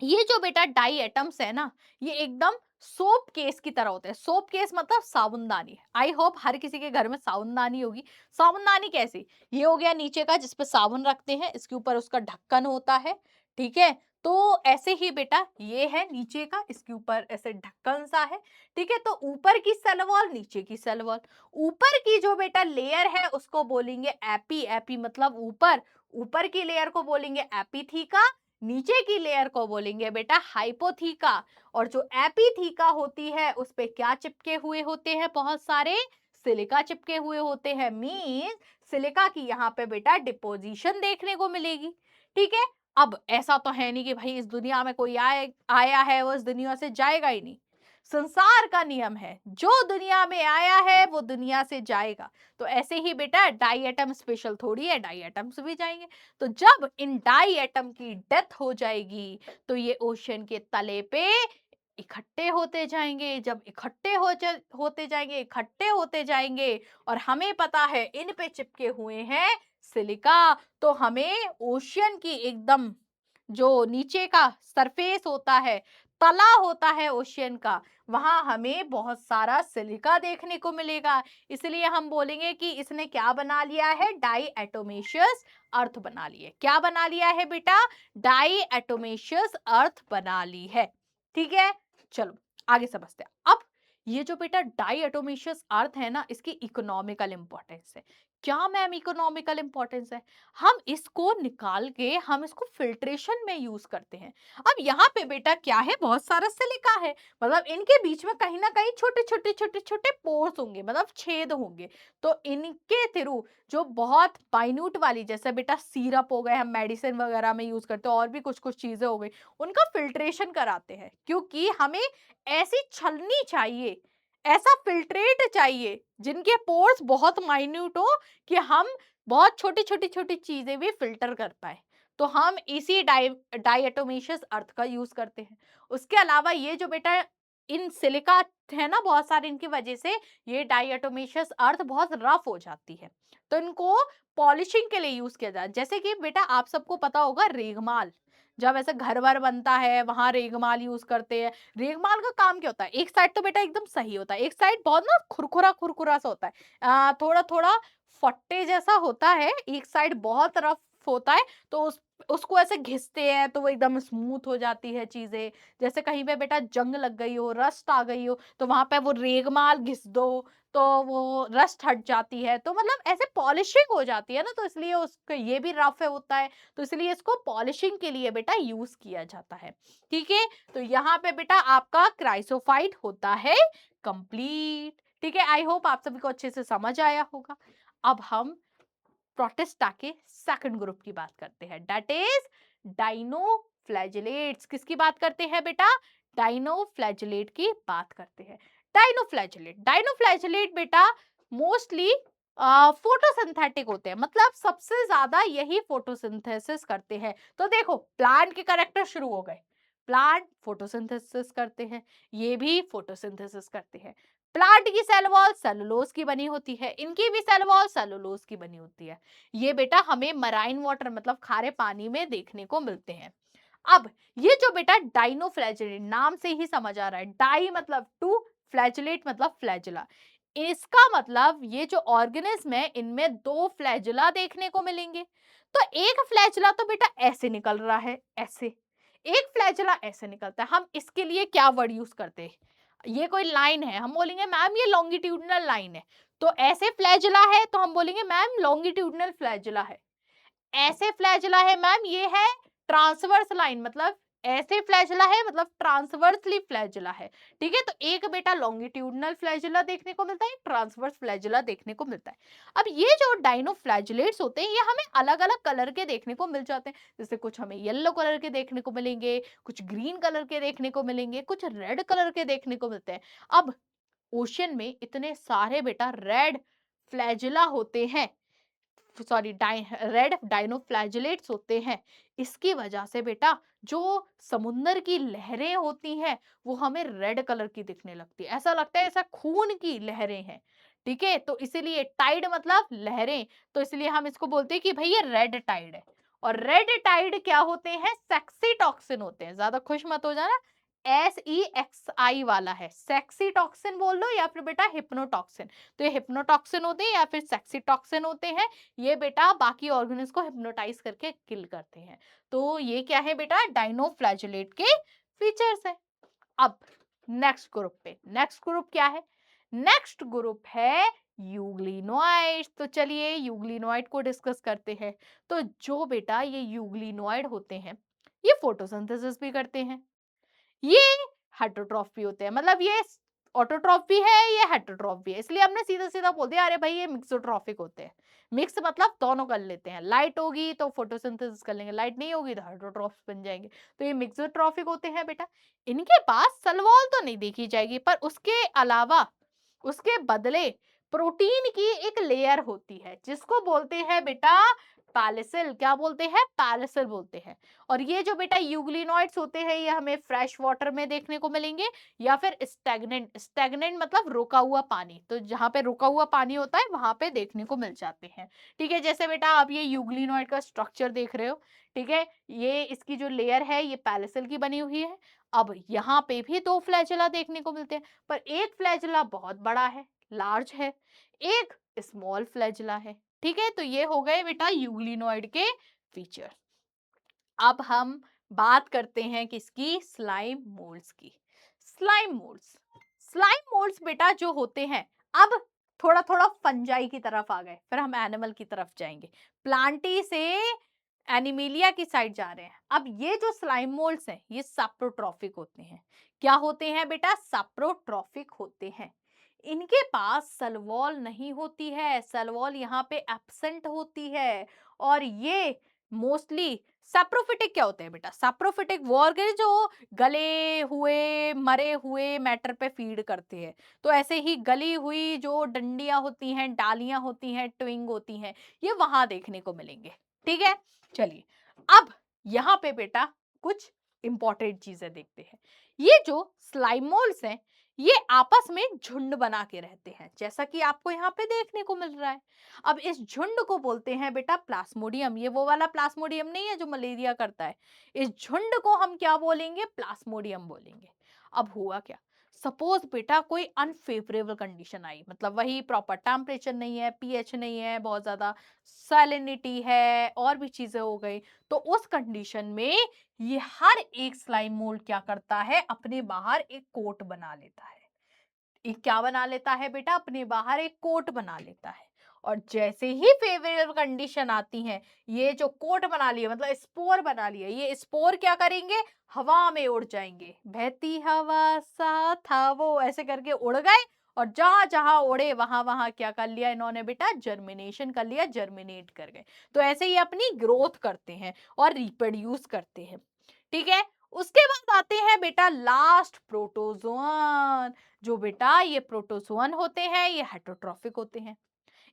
ये जो बेटा डाई एटम्स है ना ये एकदम सोप केस की तरह होते हैं। सोप केस मतलब साबुनदानी। आई होप हर किसी के घर में साबुनदानी होगी। साबुनदानी कैसी, ये हो गया नीचे का जिसपे साबुन रखते हैं, इसके ऊपर उसका ढक्कन होता है। ठीक है, तो ऐसे ही बेटा ये है नीचे का, इसके ऊपर ऐसे ढक्कन सा है। ठीक है, तो ऊपर की सेल वॉल नीचे की सेल वॉल, ऊपर की जो बेटा लेयर है उसको बोलेंगे एपी, एपी मतलब ऊपर, ऊपर की लेयर को बोलेंगे एपीथीका, नीचे की लेयर को बोलेंगे बेटा हाइपोथीका। और जो एपीथीका होती है उस पे क्या चिपके हुए होते हैं, बहुत सारे सिलिका चिपके हुए होते हैं। मींस सिलिका की यहाँ पे बेटा डिपोजिशन देखने को मिलेगी। ठीक है, अब ऐसा तो है नहीं कि भाई इस दुनिया में कोई आया है वो इस दुनिया से जाएगा ही नहीं। संसार का नियम है, जो दुनिया में आया है वो दुनिया से जाएगा। तो ऐसे ही बेटा डाई एटम स्पेशल थोड़ी है, डाई एटम्स भी जाएंगे। तो जब इन डाई एटम की डेथ हो जाएगी तो ये ओशन के तले पे इकट्ठे होते जाएंगे। जब होते जाएंगे, इकट्ठे होते जाएंगे, और हमें पता है इन पे चिपके हुए हैं सिलिका, तो हमें ओशियन की एकदम जो नीचे का सरफेस होता है, तला होता है ओशियन का, वहां हमें बहुत सारा सिलिका देखने को मिलेगा। इसलिए हम बोलेंगे कि इसने क्या बना लिया है, डाई एटोमेशियस अर्थ बना ली है। क्या बना लिया है बेटा, डाई एटोमेशियस अर्थ बना ली है। ठीक है, चलो आगे समझते हैं। अब ये जो बेटा डाई एटोमेशियस अर्थ है ना इसकी इकोनॉमिकल इंपॉर्टेंस है। क्या मैम इकोनॉमिकल इंपॉर्टेंस है? हम इसको निकाल के हम इसको फिल्ट्रेशन में यूज करते हैं। अब यहाँ पे बेटा क्या है, बहुत सारा सिलिका है, मतलब इनके बीच में कहीं ना कहीं छोटे छोटे छोटे छोटे पोर्स होंगे, मतलब छेद होंगे। तो इनके थ्रू जो बहुत माइन्यूट वाली, जैसे बेटा सिरप हो गए, हम मेडिसिन वगैरह में यूज करते हैं, और भी कुछ कुछ चीजें हो गई, उनका फिल्ट्रेशन कराते हैं, क्योंकि हमें ऐसी छलनी चाहिए, ऐसा फिल्ट्रेट चाहिए जिनके पोर्स बहुत माइन्यूट हो, कि हम बहुत छोटी छोटी छोटी चीजें भी फिल्टर कर पाए। तो हम इसी डाइएटोमेशियस अर्थ का यूज करते हैं। उसके अलावा ये जो बेटा इन सिलिका है ना बहुत सारे, इनकी वजह से ये डाइएटोमेशियस अर्थ बहुत रफ हो जाती है, तो इनको पॉलिशिंग के लिए यूज किया जाता है। जैसे कि बेटा आप सबको पता होगा रेगमाल, जब ऐसे घर वर बनता है वहां रेगमाल यूज करते हैं। रेगमाल का काम क्या होता है, एक साइड तो बेटा एकदम सही होता है, एक साइड बहुत ना खुरखुरा खुरखुरा सा होता है, थोड़ा थोड़ा फट्टे जैसा होता है, एक साइड बहुत रफ होता है। तो उसको ऐसे घिसते हैं तो वो एकदम स्मूथ हो जाती है चीजें। जैसे कहीं पे बेटा जंग लग गई हो, रस्ट आ गई हो, तो वहां पे वो रेगमाल घिस दो तो वो रस्ट हट जाती है, तो मतलब ऐसे पॉलिशिंग हो जाती है ना, तो इसलिए उसका ये भी रफ है होता है, तो इसलिए इसको पॉलिशिंग के लिए बेटा यूज किया जाता है। ठीक है, तो यहाँ पे बेटा आपका क्राइसोफाइट होता है कंप्लीट। ठीक है, आई होप आप सभी को अच्छे से समझ आया होगा। अब हम प्रोटिस्टा के सेकंड ग्रुप की बात करते हैं, दैट इज डाइनोफ्लैजिलेट्स। किसकी बात करते हैं बेटा, डाइनोफ्लैजिलेट की बात करते हैं। डाइनोफ्लैजिलेट बेटा मोस्टली फोटोसिंथेटिक होते हैं, मतलब सबसे ज्यादा यही फोटोसिंथेसिस करते हैं। तो देखो प्लांट के करेक्टर शुरू हो गए, प्लांट फोटोसिंथेसिस करते हैं, ये भी फोटोसिंथेसिस करते हैं। प्लांट की सेल वॉल सेलुलोज की बनी होती है, इनकी भी सेल वॉल सेलुलोज की बनी होती है। ये बेटा हमें मराइन वाटर मतलब खारे पानी में देखने को मिलते हैं। अब ये जो बेटा डाइनोफ्लैजिलेट, नाम से ही समझ आ रहा है, डाई मतलब टू, फ्लैजिलेट मतलब फ्लैजिला, इसका मतलब ये जो ऑर्गेनिज्म है इनमें दो फ्लैजिला देखने को मिलेंगे। तो एक फ्लैजिला तो बेटा ऐसे निकल रहा है, ऐसे एक फ्लैजिला ऐसे निकलता है। हम इसके लिए क्या वर्ड यूज करते हैं, ये कोई लाइन है, हम बोलेंगे मैम ये लॉन्गिट्यूडनल लाइन है। तो ऐसे फ्लैजिला है तो हम बोलेंगे मैम लॉन्गिट्यूडनल फ्लैजिला है। ऐसे फ्लैजिला है मैम ये है ट्रांसवर्स लाइन, मतलब ऐसे फ्लैजिला है मतलब ट्रांसवर्सली फ्लैजिला है। ठीक है, तो एक बेटा लॉन्गिट्यूडनल फ्लैजिला देखने को मिलता है, ट्रांसवर्स फ्लैजिला देखने को मिलता है। अब ये जो डाइनोफ्लैजिलेट्स होते हैं ये हमें अलग अलग कलर के देखने को मिल जाते हैं, जैसे कुछ हमें येलो कलर के देखने को मिलेंगे, कुछ ग्रीन कलर के देखने को मिलेंगे, कुछ रेड कलर के देखने को मिलते हैं। अब ओशियन में इतने सारे बेटा रेड फ्लैजिला होते हैं, सॉरी रेड डाइनोफ्लैजिलेट्स होते हैं, इसकी वजह से बेटा जो समुंदर की लहरें होती हैं वो हमें रेड कलर की दिखने लगती है, ऐसा लगता है ऐसा खून की लहरें हैं। ठीक है, तो इसीलिए टाइड मतलब लहरें, तो इसलिए हम इसको बोलते हैं कि भाई ये रेड टाइड है। और रेड टाइड क्या होते हैं, सेक्सी टॉक्सिन होते हैं, ज्यादा खुश मत हो जाना, SEXI वाला है, सेक्सी टॉक्सिन बोल लो या फिर बेटा हिप्नोटॉक्सिन। तो ये हिप्नोटॉक्सिन होते हैं या फिर सेक्सी टॉक्सिन होते हैं, ये बेटा बाकी ऑर्गेनिज को हिप्नोटाइज करके किल करते हैं। तो ये क्या है बेटा, डाइनोफ्लैजिलेट के फीचर्स है। अब नेक्स्ट ग्रुप पे, नेक्स्ट ग्रुप क्या है, नेक्स्ट ग्रुप है यूग्लिनोइड्स। तो चलिए यूग्लिनोइड को डिस्कस करते हैं। तो जो बेटा ये यूग्लिनोइड होते हैं ये फोटोसिंथेसिस भी करते हैं, ये हेटरोट्रॉफ भी होते हैं, मतलब ये ऑटोट्रॉफ भी है, ये हेटरोट्रॉफ भी है, इसलिए हमने सीधा सीधा बोल दिया अरे भाई ये मिक्सोट्रॉफिक होते हैं। मिक्स मतलब दोनों कर लेते हैं, लाइट होगी तो फोटोसिंथेसिस कर लेंगे, लाइट नहीं होगी तो हेटरोट्रॉफ्स बन जाएंगे। तो ये मिक्सोट्रॉफिक होते हैं बेटा। इनके पास सेल वॉल तो नहीं देखी जाएगी, पर उसके अलावा उसके बदले प्रोटीन की एक लेयर होती है जिसको बोलते हैं बेटा पैलिसिल। क्या बोलते हैं, पैलिसिल बोलते हैं। और ये जो बेटा यूग्लिनोइड्स होते हैं ये हमें फ्रेश वाटर में देखने को मिलेंगे या फिर स्टैग्नेंट, स्टैग्नेंट मतलब रुका हुआ पानी, तो जहां पे रुका हुआ पानी होता है वहां पे देखने को मिल जाते हैं। ठीक है, जैसे बेटा आप ये यूग्लिनोइड का स्ट्रक्चर देख रहे हो, ठीक है, ये इसकी जो लेयर है ये पैलिसिल की बनी हुई है। अब यहाँ पे भी दो फ्लैजिला देखने को मिलते हैं, पर एक फ्लैजिला बहुत बड़ा है, लार्ज है, एक स्मॉल फ्लैजिला है। ठीक है, तो ये हो गए बेटा यूग्लिनोइड के फीचर। अब हम बात करते हैं किसकी, स्लाइम मोल्ड्स की। स्लाइम मोल्ड्स, स्लाइम मोल्ड्स बेटा जो होते हैं, अब थोड़ा थोड़ा फंजाई की तरफ आ गए, फिर हम एनिमल की तरफ जाएंगे, प्लांटी से एनिमिलिया की साइड जा रहे हैं। अब ये जो स्लाइम मोल्ड्स हैं ये सैप्रोट्रॉफिक होते हैं। क्या होते हैं बेटा? सैप्रोट्रॉफिक होते हैं। इनके पास सेल वॉल नहीं होती है, सेल वॉल यहाँ पे एब्सेंट होती है। और ये मोस्टली सैप्रोफिटिक क्या होते हैं बेटा? सैप्रोफिटिक वो ऑर्गन जो गले हुए मरे हुए मैटर पे फीड करते हैं। तो ऐसे ही गली हुई जो डंडियां होती हैं, डालियां होती हैं, ट्विंग होती हैं, ये वहां देखने को मिलेंगे। ठीक है, चलिए अब यहाँ पे बेटा कुछ इंपॉर्टेंट चीजें देखते हैं। ये जो स्लाइमोल्स हैं ये आपस में झुंड बना के रहते हैं, जैसा कि आपको यहाँ पे देखने को मिल रहा है। अब इस झुंड को बोलते हैं बेटा प्लास्मोडियम। ये वो वाला प्लास्मोडियम नहीं है जो मलेरिया करता है। इस झुंड को हम क्या बोलेंगे? प्लास्मोडियम बोलेंगे। अब हुआ क्या? सपोज बेटा कोई अनफेवरेबल कंडीशन आई, मतलब वही प्रॉपर टेम्परेचर नहीं है, पीएच नहीं है, बहुत ज्यादा सैलिनिटी है, और भी चीजें हो गई। तो उस कंडीशन में ये हर एक स्लाइम मोल्ड क्या करता है? अपने बाहर एक कोट बना लेता है। एक क्या बना लेता है बेटा? अपने बाहर एक कोट बना लेता है। और जैसे ही फेवरेबल कंडीशन आती है, ये जो कोट बना लिया मतलब स्पोर बना लिया, ये स्पोर क्या करेंगे? हवा में उड़ जाएंगे। बहती हवा सा था वो, ऐसे करके उड़ गए। और जहां जहां उड़े वहां वहां क्या कर लिया इन्होंने बेटा? जर्मिनेशन कर लिया, जर्मिनेट कर गए। तो ऐसे ही अपनी ग्रोथ करते हैं और रिप्रोड्यूस करते हैं। ठीक है, उसके बाद आते हैं बेटा लास्ट प्रोटोजोआन। जो बेटा ये प्रोटोजोअन होते हैं ये हेटरोट्रॉफिक होते हैं।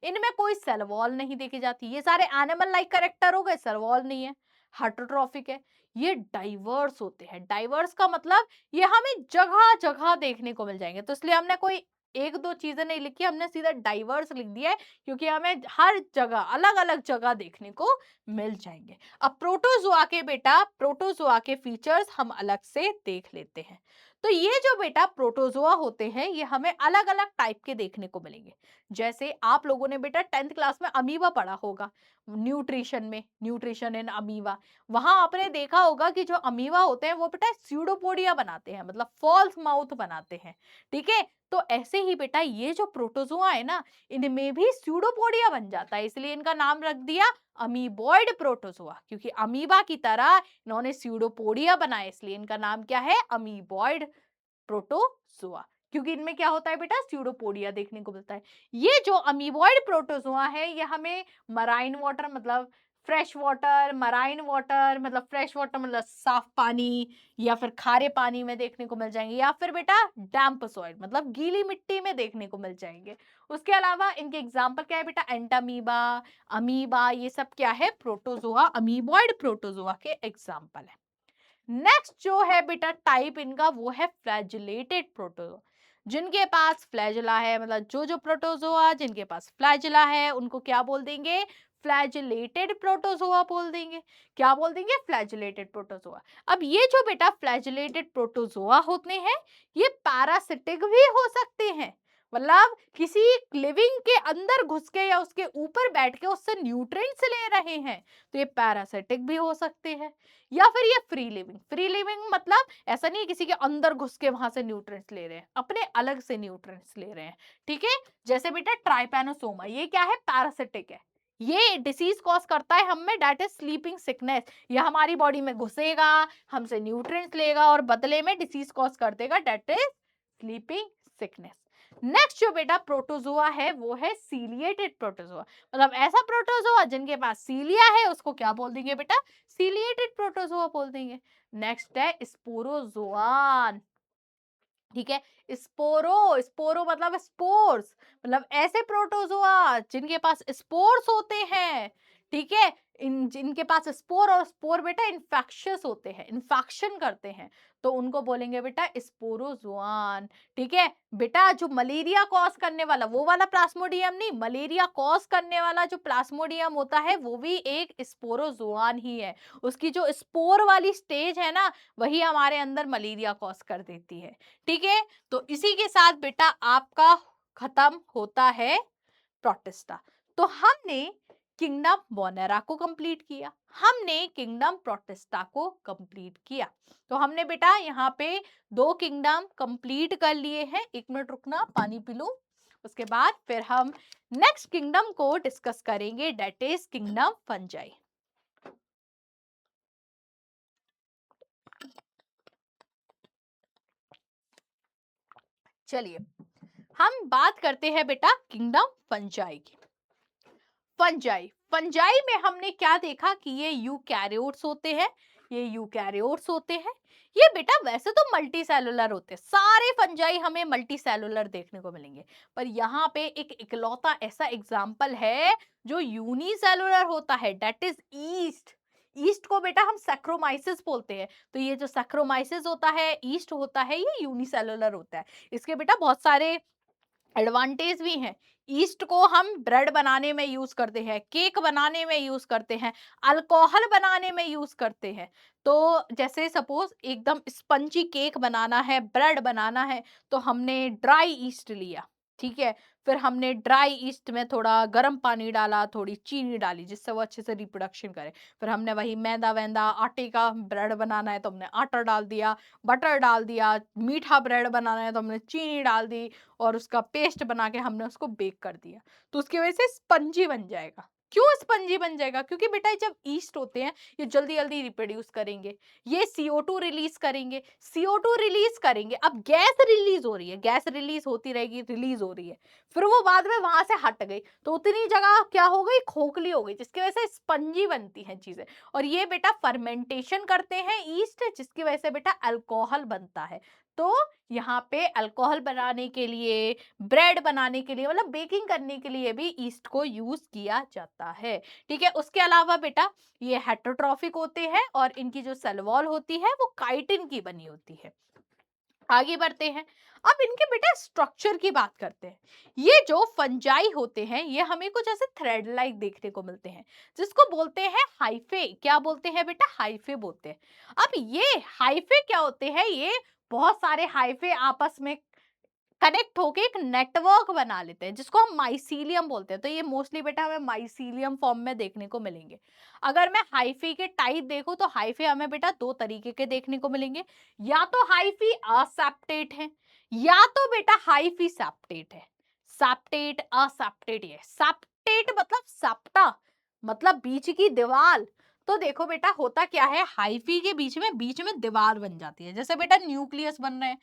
इनमें कोई सेल वॉल नहीं देखी जाती। ये सारे एनिमल लाइक कैरेक्टर हो गए, सेल वॉल नहीं है, हेटरोट्रॉफिक है। ये डाइवर्स होते हैं। डाइवर्स का मतलब ये हमें जगह जगह देखने को मिल जाएंगे। तो इसलिए हमने कोई एक दो चीजें नहीं लिखी, हमने सीधा डाइवर्स लिख दिया है, क्योंकि हमें हर जगह अलग अलग जगह देखने को मिल जाएंगे। अब प्रोटोजोआ के बेटा, प्रोटोजोआ के फीचर्स हम अलग से देख लेते हैं। तो ये जो बेटा प्रोटोजोआ होते हैं ये हमें अलग अलग टाइप के देखने को मिलेंगे। जैसे आप लोगों ने बेटा 10th क्लास में अमीबा पढ़ा होगा, न्यूट्रिशन में, न्यूट्रिशन इन अमीबा। वहां आपने देखा होगा कि जो अमीबा होते हैं वो बेटा स्यूडोपोडिया बनाते हैं, मतलब फॉल्स माउथ बनाते हैं। ठीक है, तो ऐसे ही बेटा ये जो प्रोटोजोआ है ना, इनमें भी स्यूडोपोडिया बन जाता है, इसलिए इनका नाम रख दिया अमीबॉइड प्रोटोजोआ। क्योंकि अमीबा की तरह इन्होंने स्यूडोपोडिया बनाए, इसलिए इनका नाम क्या है? Amoeboid protozoa. क्योंकि इनमें क्या होता है बेटा? स्यूडोपोडिया देखने को मिलता है। ये जो अमीबॉइड प्रोटोजोआ है ये हमें मराइन वाटर मतलब फ्रेश वाटर, मराइन वाटर मतलब फ्रेश वाटर मतलब साफ पानी, या फिर खारे पानी में देखने को मिल जाएंगे, या फिर बेटा डैम्प सॉइल मतलब गीली मिट्टी में देखने को मिल जाएंगे। उसके अलावा इनके एग्जाम्पल क्या है बेटा? एंटामीबा, अमीबा, ये सब क्या है? प्रोटोजोआ, अमीबॉइड प्रोटोजोआ के एग्जाम्पल है। नेक्स्ट जो है बेटा टाइप इनका वो है फ्लैजिलेटेड प्रोटोजोआ। जिनके पास फ्लैजिला है, मतलब जो जो प्रोटोजोआ जिनके पास फ्लैजिला है उनको क्या बोल देंगे? फ्लैजिलेटेड प्रोटोजोआ बोल देंगे। क्या बोल देंगे? Flagellated protozoa. अब ये जो बेटा फ्लैजिलेटेड प्रोटोजोआ होते हैं ये पैरासिटिक भी हो सकते हैं, मतलब किसी लिविंग के अंदर घुस के या उसके ऊपर बैठ के उससे न्यूट्रिएंट्स ले रहे हैं, तो ये पैरासिटिक भी हो सकते हैं। या फिर ये फ्री लिविंग, फ्री लिविंग मतलब ऐसा नहीं है किसी के अंदर घुस के वहां से न्यूट्रिएंट्स ले रहे हैं, अपने अलग से न्यूट्रिएंट्स ले रहे हैं। ठीक है, जैसे बेटा ट्राइपैनोसोमा, ये क्या है? पैरासिटिक है। ये डिसीज कॉज करता है हम में, दैट इज स्लीपिंग सिकनेस। ये हमारी बॉडी में घुसेगा, हमसे न्यूट्रिएंट्स लेगा और बदले में डिसीज कॉज कर देगा, that is sleeping sickness. Next जो बेटा प्रोटोजोआ है वो है सीलिएटेड प्रोटोजोआ। मतलब ऐसा प्रोटोजोआ जिनके पास सीलिया है उसको क्या बोल देंगे बेटा? सीलिएटेड प्रोटोजोआ बोल देंगे। नेक्स्ट है स्पोरोजोआन। ठीक है, स्पोरो, स्पोरो मतलब स्पोर्स, मतलब ऐसे प्रोटोजोआ जिनके पास स्पोर्स होते हैं। ठीक है, इन जिनके पास स्पोर, और स्पोर बेटा इन्फेक्शियस होते हैं, इन्फेक्शन करते हैं, तो उनको बोलेंगे बेटा स्पोरोजोआन। ठीक है बेटा, जो मलेरिया कॉज करने वाला वो वाला प्लास्मोडियम नहीं, मलेरिया कॉज करने वाला जो प्लास्मोडियम होता है वो भी एक स्पोरोजोआन ही है। उसकी जो स्पोर वाली स्टेज है ना वही हमारे अंदर मलेरिया कॉज कर देती है। ठीक है, तो इसी के साथ बेटा आपका खत्म होता है प्रोटिस्टा। तो हमने किंगडम बोनेरा को कंप्लीट किया, हमने किंगडम प्रोटिस्टा को कंप्लीट किया। तो हमने बेटा यहाँ पे 2 किंगडम कंप्लीट कर लिए हैं। 1 मिनट रुकना, पानी पी लूं। उसके बाद फिर हम नेक्स्ट किंगडम को डिस्कस करेंगे, दैट इज किंगडम फंजाई। चलिए हम बात करते हैं बेटा किंगडम फंजाई की। फंजाई, फंजाई में हमने क्या देखा कि ये यूकैरियोट्स होते हैं, ये यूकैरियोट्स होते हैं। ये बेटा वैसे तो मल्टी सेलुलर होते हैं, सारे फंजाई हमें मल्टी सेलुलर देखने को मिलेंगे, पर यहाँ पे एक इकलौता ऐसा एग्जाम्पल है जो यूनिसेलुलर होता है, दैट इज ईस्ट। ईस्ट को बेटा हम सैक्रोमाइसिस बोलते हैं, तो ये जो सैक्रोमाइसिस होता है, ईस्ट होता है, ये यूनिसेलुलर होता है। इसके बेटा बहुत सारे एडवांटेज भी हैं। ईस्ट को हम ब्रेड बनाने में यूज करते हैं, केक बनाने में यूज करते हैं, अल्कोहल बनाने में यूज करते हैं। तो जैसे सपोज एकदम स्पंजी केक बनाना है, ब्रेड बनाना है, तो हमने ड्राई ईस्ट लिया, ठीक है। फिर हमने ड्राई ईस्ट में थोड़ा गर्म पानी डाला, थोड़ी चीनी डाली जिससे वो अच्छे से रिप्रोडक्शन करे। फिर हमने वही मैदा वैदा आटे का ब्रेड बनाना है तो हमने आटा डाल दिया, बटर डाल दिया, मीठा ब्रेड बनाना है तो हमने चीनी डाल दी, और उसका पेस्ट बना के हमने उसको बेक कर दिया, तो उसकी वजह से स्पंजी बन जाएगा। क्यों स्पंजी बन जाएगा? क्योंकि बेटा जब ईस्ट होते हैं ये जल्दी जल्दी रिप्रोड्यूस करेंगे, ये CO2 रिलीज करेंगे, CO2 रिलीज करेंगे, अब गैस रिलीज हो रही है, गैस रिलीज होती रहेगी, रिलीज हो रही है, फिर वो बाद में वहां से हट गई तो उतनी जगह क्या हो गई, खोखली हो गई, जिसकी वजह से स्पंजी बनती हैं चीजें। और ये बेटा फर्मेंटेशन करते हैं ईस्ट, जिसकी वजह से बेटा अल्कोहल बनता है। तो यहाँ पे अल्कोहल बनाने के लिए, ब्रेड बनाने के लिए, मतलब बेकिंग करने के लिए भी ईस्ट को यूज किया जाता है, ठीक है। उसके अलावा बेटा ये हेटरोट्रॉफिक होते हैं और इनकी जो सेल वॉल होती है वो काइटिन की बनी होती है। आगे बढ़ते हैं, अब इनके बेटा स्ट्रक्चर की बात करते हैं। ये जो फंजाई होते हैं ये हमें कुछ ऐसे थ्रेड लाइक देखने को मिलते हैं, जिसको बोलते हैं हाइफे। क्या बोलते हैं बेटा? हाइफे बोलते हैं। अब ये हाइफे क्या होते हैं? ये बहुत सारे हाइफे आपस में कनेक्ट होके एक नेटवर्क बना लेते हैं, जिसको हम माइसीलियम बोलते हैं। तो ये मोस्टली बेटा हमें माइसीलियम फॉर्म में देखने को मिलेंगे। अगर मैं हाइफी के टाइप देखूं तो हाइफी हमें बेटा दो तरीके के देखने को मिलेंगे, या तो हाइफी असेप्टेट है, या तो बेटा हाइफी सेप्टेट है। सेप्टेट असेप्टेट, ये सेप्टेट मतलब सेप्टा, मतलब बीच की दीवार। तो देखो बेटा होता क्या है, हाइफी के बीच में दीवार बन जाती है। जैसे बेटा न्यूक्लियस बन रहे हैं,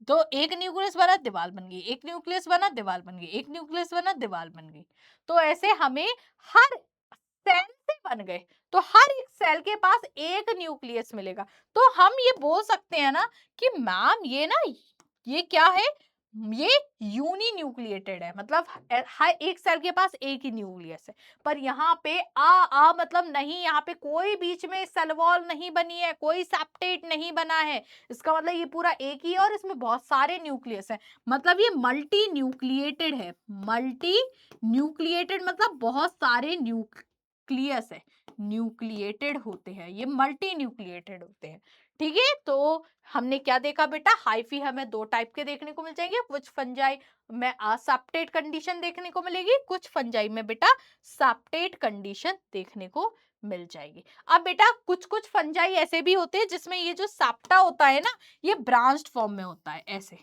तो एक न्यूक्लियस बना दीवार बन गई, एक न्यूक्लियस बना दीवार बन गई, एक न्यूक्लियस बना दीवार बन गई। तो ऐसे हमें हर सेल से बन गए, तो हर एक सेल के पास एक न्यूक्लियस मिलेगा। तो हम ये बोल सकते हैं ना कि मैम ये ना, ये क्या है, ये यूनी न्यूक्लिएटेड है, मतलब हर एक सेल के पास एक ही न्यूक्लियस है। पर यहाँ पे आ मतलब नहीं, यहाँ पे कोई बीच में सेल वॉल नहीं बनी है, कोई सेप्टेट नहीं बना है। इसका मतलब ये पूरा एक ही है और इसमें बहुत सारे न्यूक्लियस हैं, मतलब ये मल्टी न्यूक्लिएटेड है। मल्टी न्यूक्लिएटेड मतलब बहुत सारे न्यूक्लियस है, न्यूक्लिएटेड होते हैं, ये मल्टी न्यूक्लिएटेड होते हैं, ठीक है। तो हमने क्या देखा बेटा, हाइफी हमें दो टाइप के देखने को मिल जाएंगे, कुछ फंजाई में असेप्टेट कंडीशन देखने को मिलेगी, कुछ फंजाई में बेटा सेप्टेट कंडीशन देखने को मिल जाएगी। अब बेटा कुछ कुछ फंजाई ऐसे भी होते हैं जिसमें ये जो सेप्टा होता है ना, ये ब्रांच्ड फॉर्म में होता है, ऐसे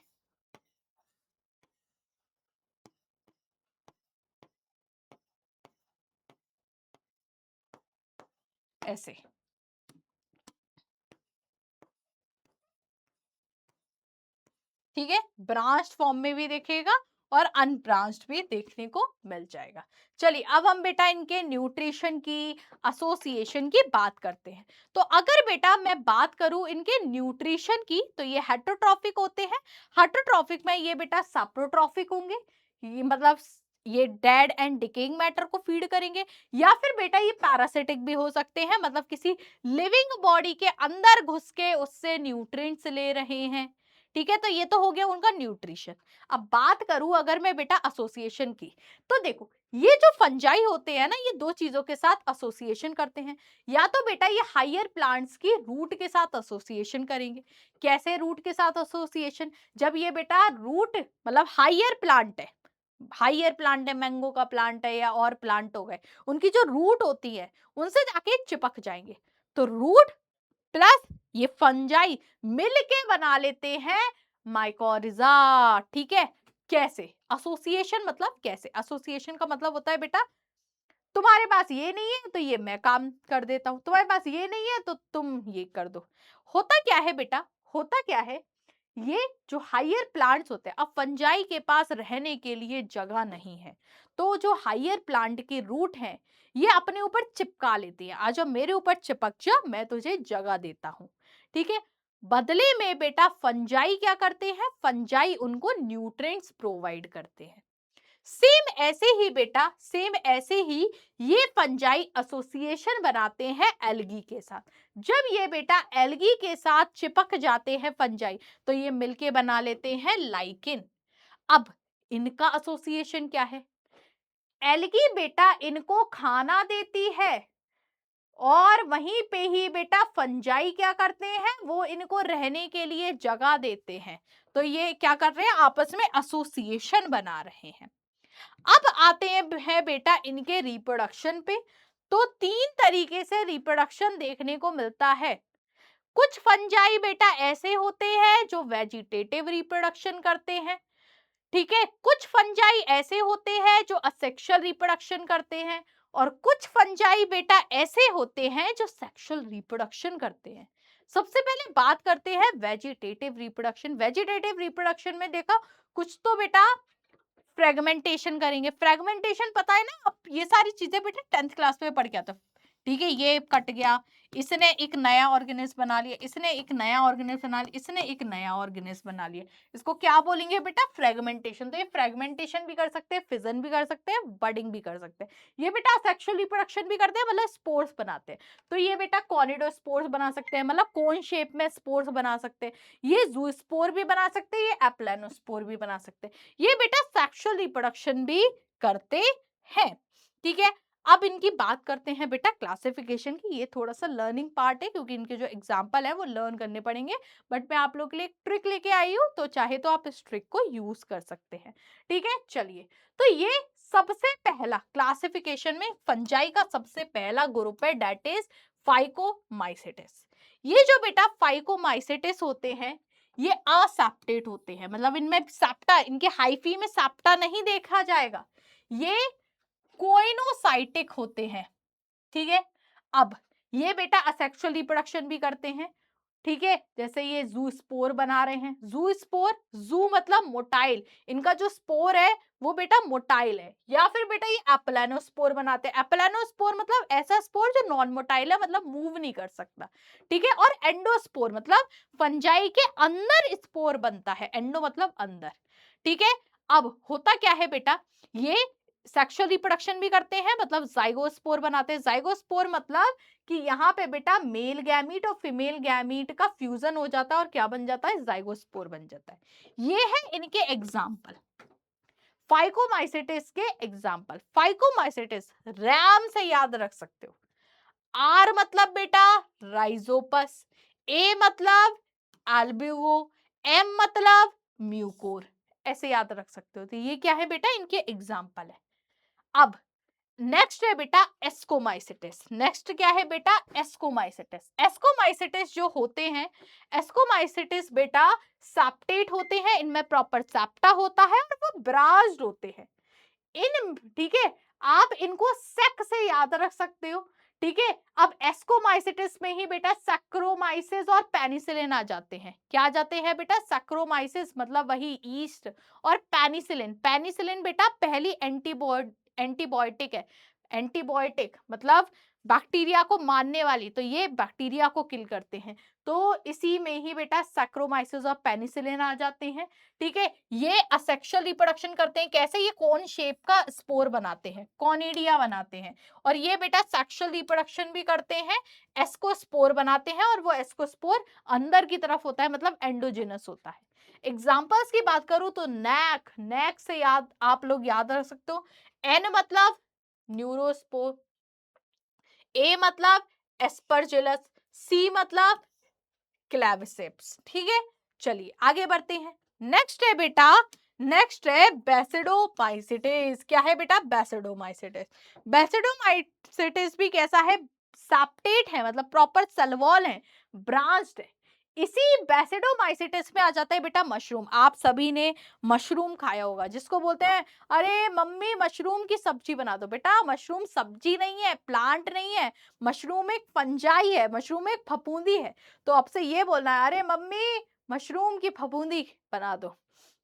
ऐसे, ठीक है। ब्रांच्ड फॉर्म में भी देखेगा और अनब्रांच्ड भी देखने को मिल जाएगा। चलिए अब हम बेटा इनके न्यूट्रिशन की, एसोसिएशन की बात करते हैं। तो अगर बेटा मैं बात करूं इनके न्यूट्रिशन की, तो ये हेटरोट्रॉफिक होते हैं। हेटरोट्रॉफिक में ये बेटा सैप्रोट्रॉफिक होंगे, ये मतलब ये डेड एंड डिकेइंग मैटर को फीड करेंगे, या फिर बेटा ये पैरासिटिक भी हो सकते हैं, मतलब किसी लिविंग बॉडी के अंदर घुस के उससे न्यूट्रिएंट्स ले रहे हैं, ठीक है। तो ये तो हो गया उनका न्यूट्रिशन। अब बात करूं अगर मैं बेटा एसोसिएशन की, तो देखो ये जो फंजाई होते हैं ना, ये दो चीजों के साथ एसोसिएशन करते हैं। या तो बेटा ये हायर प्लांट्स की रूट के साथ एसोसिएशन करेंगे। कैसे रूट के साथ एसोसिएशन? जब ये बेटा रूट मतलब हायर प्लांट है, हायर प्लांट है, मैंगो का प्लांट है या और प्लांट हो गए, उनकी जो रूट होती है उनसे जाके चिपक जाएंगे, तो रूट प्लस ये फंजाई मिलके बना लेते हैं माइकोरिजा, ठीक है। कैसे? एसोसिएशन मतलब कैसे? एसोसिएशन का मतलब होता है बेटा, तुम्हारे पास ये नहीं है तो ये मैं काम कर देता हूँ, तुम्हारे पास ये नहीं है तो तुम ये कर दो। होता क्या है बेटा, होता क्या है, ये जो हायर प्लांट्स होते हैं, अब फंजाई के पास रहने के लिए जगह नहीं है, तो जो हायर प्लांट के रूट हैं ये अपने ऊपर चिपका लेती हैं, आज मेरे ऊपर चिपक जा, मैं तुझे जगह देता हूँ। ठीक है, बदले में बेटा फंजाई क्या करते हैं, फंजाई उनको न्यूट्रिएंट्स प्रोवाइड करते हैं। सेम ऐसे ही बेटा, सेम ऐसे ही ये फंजाई एसोसिएशन बनाते हैं एल्गी के साथ। जब ये बेटा एल्गी के साथ चिपक जाते हैं फंजाई, तो ये मिलके बना लेते हैं लाइकेन। अब इनका एसोसिएशन क्या है, एल्गी बेटा इनको खाना देती है और वहीं पे ही बेटा फंजाई क्या करते हैं, वो इनको रहने के लिए जगह देते हैं। तो ये क्या कर रहे हैं, आपस में एसोसिएशन बना रहे हैं। अब आते हैं बेटा इनके रिप्रोडक्शन पे। तो तीन तरीके से रिप्रोडक्शन देखने को मिलता है। कुछ फंजाई बेटा ऐसे होते हैं जो वेजिटेटिव रिप्रोडक्शन करते हैं, ठीक है, कुछ फंजाई ऐसे होते हैं जो असेक्सुअल रिप्रोडक्शन करते हैं, और कुछ फंजाई बेटा ऐसे होते हैं जो सेक्सुअल रिप्रोडक्शन करते हैं। सबसे पहले बात करते हैं वेजिटेटिव रिप्रोडक्शन। वेजिटेटिव रिप्रोडक्शन में देखा, कुछ तो बेटा फ्रेगमेंटेशन करेंगे, फ्रेगमेंटेशन पता है ना, अब ये सारी चीजें बेटा 10th क्लास में पढ़ के आता, ठीक है, ये कट गया, इसने एक नया ऑर्गेनिज्म बना लिया, इसने एक नया ऑर्गेनिज्म बना लिया, इसने एक नया ऑर्गेनिज्म बना लिया, इसको क्या बोलेंगे बेटा, फ्रेगमेंटेशन। तो ये फ्रेगमेंटेशन भी कर सकते हैं, फिजन भी कर सकते हैं, बडिंग भी कर सकते हैं। ये बेटा सेक्सुअल रिप्रोडक्शन भी करते हैं, मतलब स्पोर्स बनाते हैं। तो ये बेटा कॉनिडोस्पोर्स बना सकते हैं, मतलब कोन शेप में स्पोर्स बना सकते हैं, ये जूस्पोर भी बना सकते हैं, ये एप्लानोस्पोर भी बना सकते हैं। ये बेटा सेक्सुअल रिप्रोडक्शन भी करते हैं। ठीक है, अब इनकी बात करते हैं बेटा क्लासिफिकेशन की। ये थोड़ा सा लर्निंग पार्ट है क्योंकि इनके जो एग्जाम्पल है वो लर्न करने पड़ेंगे, बट मैं आप लोग के लिए एक ट्रिक लेके आई हूँ, तो चाहे तो आप इस ट्रिक को यूज कर सकते हैं। ठीक है, चलिए, तो ये सबसे पहला क्लासिफिकेशन में फंजाई का सबसे पहला ग्रुप है, डेट इज फाइकोमाइसेटिस। ये जो बेटा फाइकोमाइसेटिस होते हैं ये असेप्टेट होते हैं, मतलब इनमें सेप्टा, इनके हाइफी में सेप्टा नहीं देखा जाएगा, ये कोइनोसाइटिक होते हैं। ठीक है, अब ये बेटा असेक्सुअल रिप्रोडक्शन भी करते हैं। ठीक है, जैसे ये जू स्पोर बना रहे हैं, जू स्पोर, जू मतलब मोटाइल, इनका जो स्पोर है वो बेटा मोटाइल है, या फिर बेटा ये एप्लानोस्पोर बनाते हैं। एप्लानोस्पोर मतलब ऐसा स्पोर जो नॉन मोटाइल है, मतलब मूव नहीं कर सकता। ठीक है, और एंडोस्पोर मतलब फंजाई के अंदर स्पोर बनता है, एंडो मतलब अंदर। ठीक है, अब होता क्या है बेटा, ये सेक्सुअल रिप्रोडक्शन भी करते हैं, मतलब जाइगोस्पोर बनाते हैं। जाइगोस्पोर मतलब कि यहाँ पे बेटा मेल गैमीट और फीमेल गैमीट का फ्यूजन हो जाता है और क्या बन जाता है, जाइगोस्पोर बन जाता है। ये है इनके एग्जाम्पल, फाइकोमाइसेटिस के एग्जाम्पल। फाइकोमाइसेटिस रैम से याद रख सकते हो। आर मतलब बेटा राइजोपस, ए मतलब एल्ब्यूगो, एम मतलब म्यूकोर, ऐसे याद रख सकते हो। तो ये क्या है बेटा, इनके एग्जाम्पल है। अब नेक्स्ट है बेटा एस्कोमाइसिटिस। नेक्स्ट क्या है बेटा, एस्कोमाइसिटिस। एस्कोमाइसिटिस जो होते हैं, एस्कोमाइसिटिस बेटा सेप्टेट होते हैं, इनमें प्रॉपर सेप्टा होता है और वो ब्राज्ड होते हैं इन। ठीक है, आप इनको सेक से याद रख सकते हो। ठीक है, अब एस्कोमाइसिटिस में ही बेटा सैक्रोमाइसिस और पेनिसिलिन आ जाते हैं। क्या आ जाते हैं बेटा, सैक्रोमाइसिस मतलब वही ईस्ट, और पेनिसिलिन, पेनिसिलिन बेटा पहली एंटीबायोटिक है। एंटीबायोटिक मतलब बैक्टीरिया को मारने वाली, तो ये बैक्टीरिया को किल करते हैं। तो इसी में ही बेटा सैक्रोमाइसिस और पेनिसिलिन आ जाते हैं। ठीक है, ये असेक्सुअल रिप्रोडक्शन करते हैं, कैसे, ये कोन शेप का स्पोर बनाते हैं, कॉनिडिया बनाते हैं, और ये बेटा सेक्सुअल रिप्रोडक्शन भी करते हैं, एस्कोस्पोर बनाते हैं, और वो एस्कोस्पोर अंदर की तरफ होता है, मतलब एंडोजिनस होता है। एग्जाम्पल्स की बात करूं तो नैक, नैक से याद आप लोग याद रख सकते हो। एन मतलब न्यूरोस्पोर, ए मतलब एस्परजिलस, सी मतलब क्लेविसेप्स। ठीक है, चलिए आगे बढ़ते हैं। नेक्स्ट है बेटा, नेक्स्ट है बेसिडोमाइसिटिस। क्या है बेटा, बेसिडोमाइसिटिस। बेसिडोमाइसिटिस भी कैसा है, सेप्टेट है, मतलब प्रॉपर सलवॉल है, ब्रांच्ड है। इसी बैसिडोमाइसिटिस में आ जाता है बेटा मशरूम। आप सभी ने मशरूम खाया होगा, जिसको बोलते हैं अरे मम्मी मशरूम की सब्जी बना दो। बेटा मशरूम सब्जी नहीं है, प्लांट नहीं है, मशरूम एक फंजाई है, मशरूम एक फफूंदी है। तो आपसे ये बोलना है अरे मम्मी मशरूम की फफूंदी बना दो।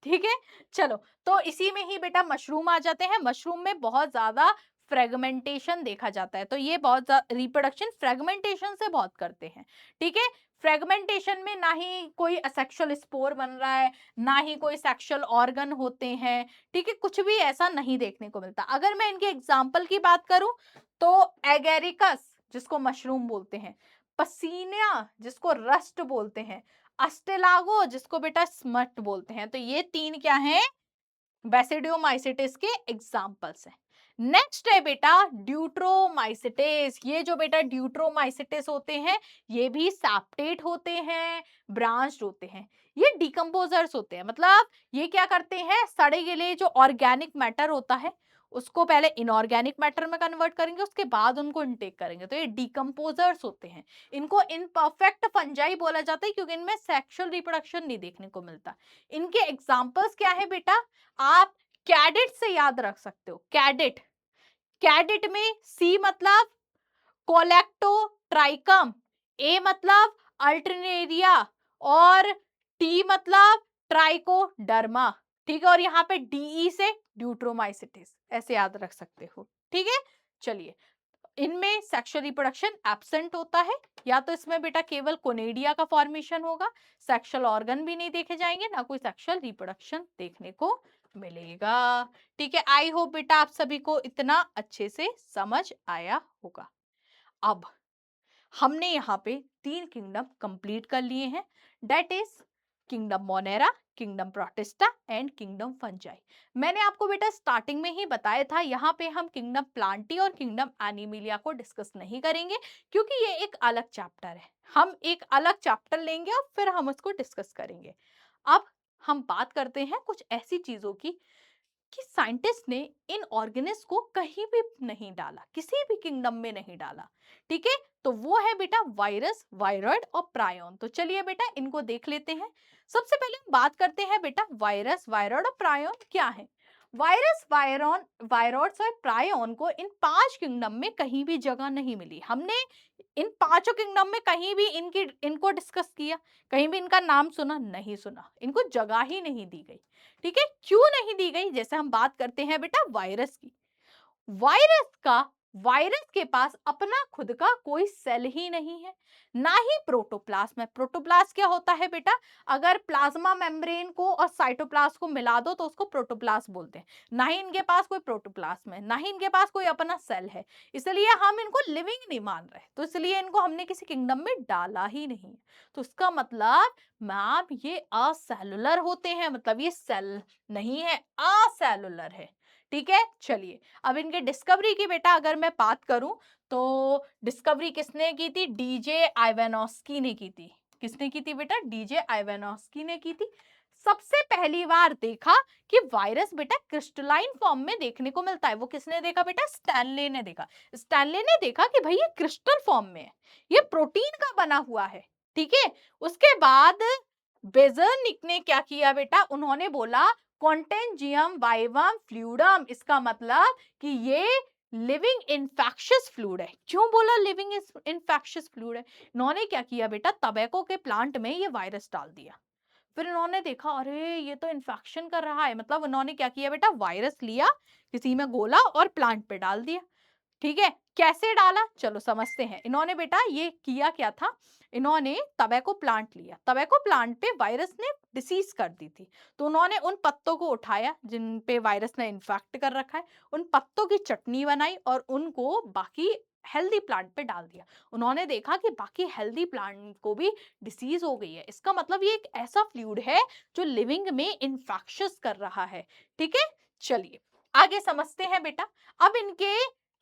ठीक है, चलो तो इसी में ही बेटा मशरूम आ जाते हैं। मशरूम में बहुत ज्यादा फ्रेगमेंटेशन देखा जाता है, तो ये बहुत रिप्रोडक्शन फ्रेगमेंटेशन से बहुत करते हैं। ठीक है, फ्रेगमेंटेशन में ना ही कोई असेक्सुअल स्पोर बन रहा है, ना ही कोई सेक्सुअल ऑर्गन होते हैं। ठीक है, कुछ भी ऐसा नहीं देखने को मिलता। अगर मैं इनके एग्जाम्पल की बात करूं तो एगेरिकस जिसको मशरूम बोलते हैं, पसीना जिसको रस्ट बोलते हैं, अस्टेलागो जिसको बेटा स्मट बोलते हैं। तो ये तीन क्या हैं, बैसिडियोमाइसिटिस के एग्जाम्पल्स हैं। नेक्स्ट है बेटा ड्यूट्रोमाइसिटिस। ये जो बेटा ड्यूट्रोमाइसिटिस होते हैं ये भी सैप्टेट होते हैं, ब्रांच्ड होते हैं। ये डिकम्पोजर्स होते हैं, मतलब ये क्या करते हैं, सड़े गले जो ऑर्गेनिक मैटर होता है उसको पहले इनऑर्गेनिक मैटर में कन्वर्ट करेंगे, उसके बाद उनको इनटेक करेंगे। तो ये डिकम्पोजर्स होते हैं। इनको इनपरफेक्ट फंजाई बोला जाता है क्योंकि इनमें सेक्सुअल रिप्रोडक्शन नहीं देखने को मिलता। इनके एग्जाम्पल्स क्या है बेटा, आप कैडेट से याद रख सकते हो। कैडेट, कैडेट में सी मतलब कोलेक्टोट्राइकम, ए मतलब अल्टरनेरिया और टी मतलब ट्राइकोडर्मा। ठीक है, और यहाँ पे डीई से ड्यूट्रोमाइसिटिस, ऐसे याद रख सकते हो। ठीक है, चलिए इनमें सेक्सुअल रिप्रोडक्शन एब्सेंट होता है, या तो इसमें बेटा केवल कोनेडिया का फॉर्मेशन होगा, सेक्सुअल ऑर्गन भी नहीं देखे जाएंगे, ना कोई सेक्सुअल रिप्रोडक्शन देखने को मिलेगा। ठीक है, आई होप बेटा आप सभी को इतना अच्छे से समझ आया होगा। अब हमने यहाँ पे तीन किंगडम कंप्लीट कर लिए हैं, that is kingdom Monera, kingdom Protista and kingdom Fungi. मैंने आपको बेटा स्टार्टिंग में ही बताया था यहाँ पे हम किंगडम प्लांटी और किंगडम एनिमिलिया को डिस्कस नहीं करेंगे क्योंकि ये एक अलग चैप्टर है। हम एक अलग चैप्टर लेंगे और फिर हम उसको डिस्कस करेंगे। अब हम बात करते हैं कुछ ऐसी चीजों की कि साइंटिस्ट ने इन ऑर्गेनिज को कहीं भी नहीं डाला, किसी भी किंगडम में नहीं डाला। ठीक है, तो वो है बेटा वायरस, वायरॉइड और प्रायोन। तो चलिए बेटा इनको देख लेते हैं। सबसे पहले हम बात करते हैं बेटा वायरस, वायरॉइड और प्रायोन क्या है। वायरस, वायरॉन, वायरॉइड्स और प्रायोन को इन पांच किंगडम में कहीं भी जगह नहीं मिली। हमने इन पांचों किंगडम में कहीं भी इनको डिस्कस किया, कहीं भी इनका नाम सुना नहीं सुना, इनको जगह ही नहीं दी गई। ठीक है, क्यों नहीं दी गई, जैसे हम बात करते हैं बेटा वायरस की। वायरस के पास अपना खुद का कोई सेल ही नहीं है, ना ही प्रोटोप्लाज्म है। प्रोटोप्लाज्म क्या होता है बेटा, अगर प्लाज्मा मेम्ब्रेन को और साइटोप्लाज्म को मिला दो तो उसको प्रोटोप्लाज्म बोलते हैं। ना ही इनके पास कोई प्रोटोप्लाज्म है, ना ही इनके पास कोई अपना सेल है, इसलिए हम इनको लिविंग नहीं मान रहे, तो इसलिए इनको हमने किसी किंगडम में डाला ही नहीं। तो इसका मतलब मैम ये असेलुलर होते हैं, मतलब ये सेल नहीं है, असेलुलर है। ठीक है, चलिए अब इनके डिस्कवरी की बेटा अगर मैं बात करूं तो डिस्कवरी किसने की थी, डीजे आइवानोस्की ने की थी। किसने की थी बेटा, डीजे आइवानोस्की ने की थी। सबसे पहली बार देखा कि वायरस बेटा क्रिस्टलाइन फॉर्म में देखने को मिलता है। वो किसने देखा बेटा, स्टैनले ने देखा। स्टैनले ने देखा कि भाई ये क्रिस्टल फॉर्म में है, ये प्रोटीन का बना हुआ है। ठीक है, उसके बाद बेजर्निक ने क्या किया बेटा, उन्होंने बोला कॉन्टेंजियम वाइवम फ्लूइडम, इसका मतलब कि ये लिविंग इन्फेक्शियस फ्लूइड है। क्यों बोला लिविंग इन्फेक्शियस फ्लूइड है, इन्होंने क्या किया बेटा, टबैको के प्लांट में ये वायरस डाल दिया। फिर इन्होंने देखा अरे ये तो इन्फेक्शन कर रहा है, मतलब इन्होंने क्या किया बेटा, वायरस लिया किसी में गोला और प्लांट पे डाल दिया। ठीक है, कैसे डाला चलो समझते हैं। इन्होंने बेटा ये किया क्या था, इन्होंने टबैको प्लांट लिया, टबैको प्लांट पे वायरस ने डिसीज कर दी थी। तो उन्होंने उन पत्तों को उठाया जिन पे वायरस ने इन्फेक्ट कर रखा है, उन पत्तों की चटनी बनाई और उनको बाकी हेल्दी प्लांट पे डाल दिया। उन्होंने देखा कि बाकी हेल्दी प्लांट को भी डिसीज हो गई है, इसका मतलब ये एक ऐसा फ्लूइड है जो लिविंग में इन्फेक्शियस कर रहा है। ठीक है, चलिए आगे समझते हैं बेटा। अब इनके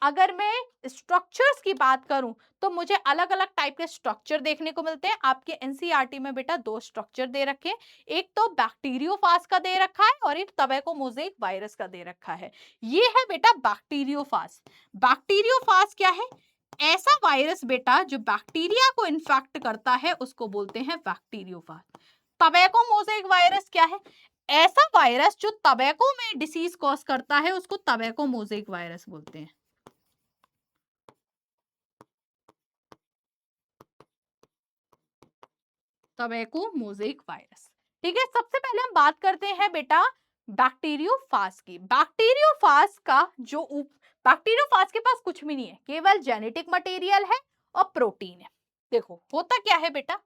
अगर मैं स्ट्रक्चर्स की बात करूं तो मुझे अलग अलग टाइप के स्ट्रक्चर देखने को मिलते हैं। आपके एनसीईआरटी में बेटा दो स्ट्रक्चर दे रखे हैं, एक तो बैक्टीरियोफाज का दे रखा है और एक टबैको मोज़ेक वायरस का दे रखा है। ये है बेटा बैक्टीरियोफाज। बैक्टीरियोफाज क्या है, ऐसा वायरस बेटा जो बैक्टीरिया को इन्फेक्ट करता है उसको बोलते हैं बैक्टीरियोफाज। टबैको मोज़ेक वायरस क्या है? ऐसा वायरस जो टबैको में डिसीज कॉज करता है उसको टबैको मोज़ेक वायरस बोलते हैं। Tobacco mosaic virus. ठीक है, सबसे पहले हम बात करते हैं बेटा बैक्टीरियोफाज की। बैक्टीरियोफाज का जो बैक्टीरियोफाज के पास कुछ भी नहीं है, केवल जेनेटिक मटेरियल है और प्रोटीन है। देखो होता क्या है बेटा,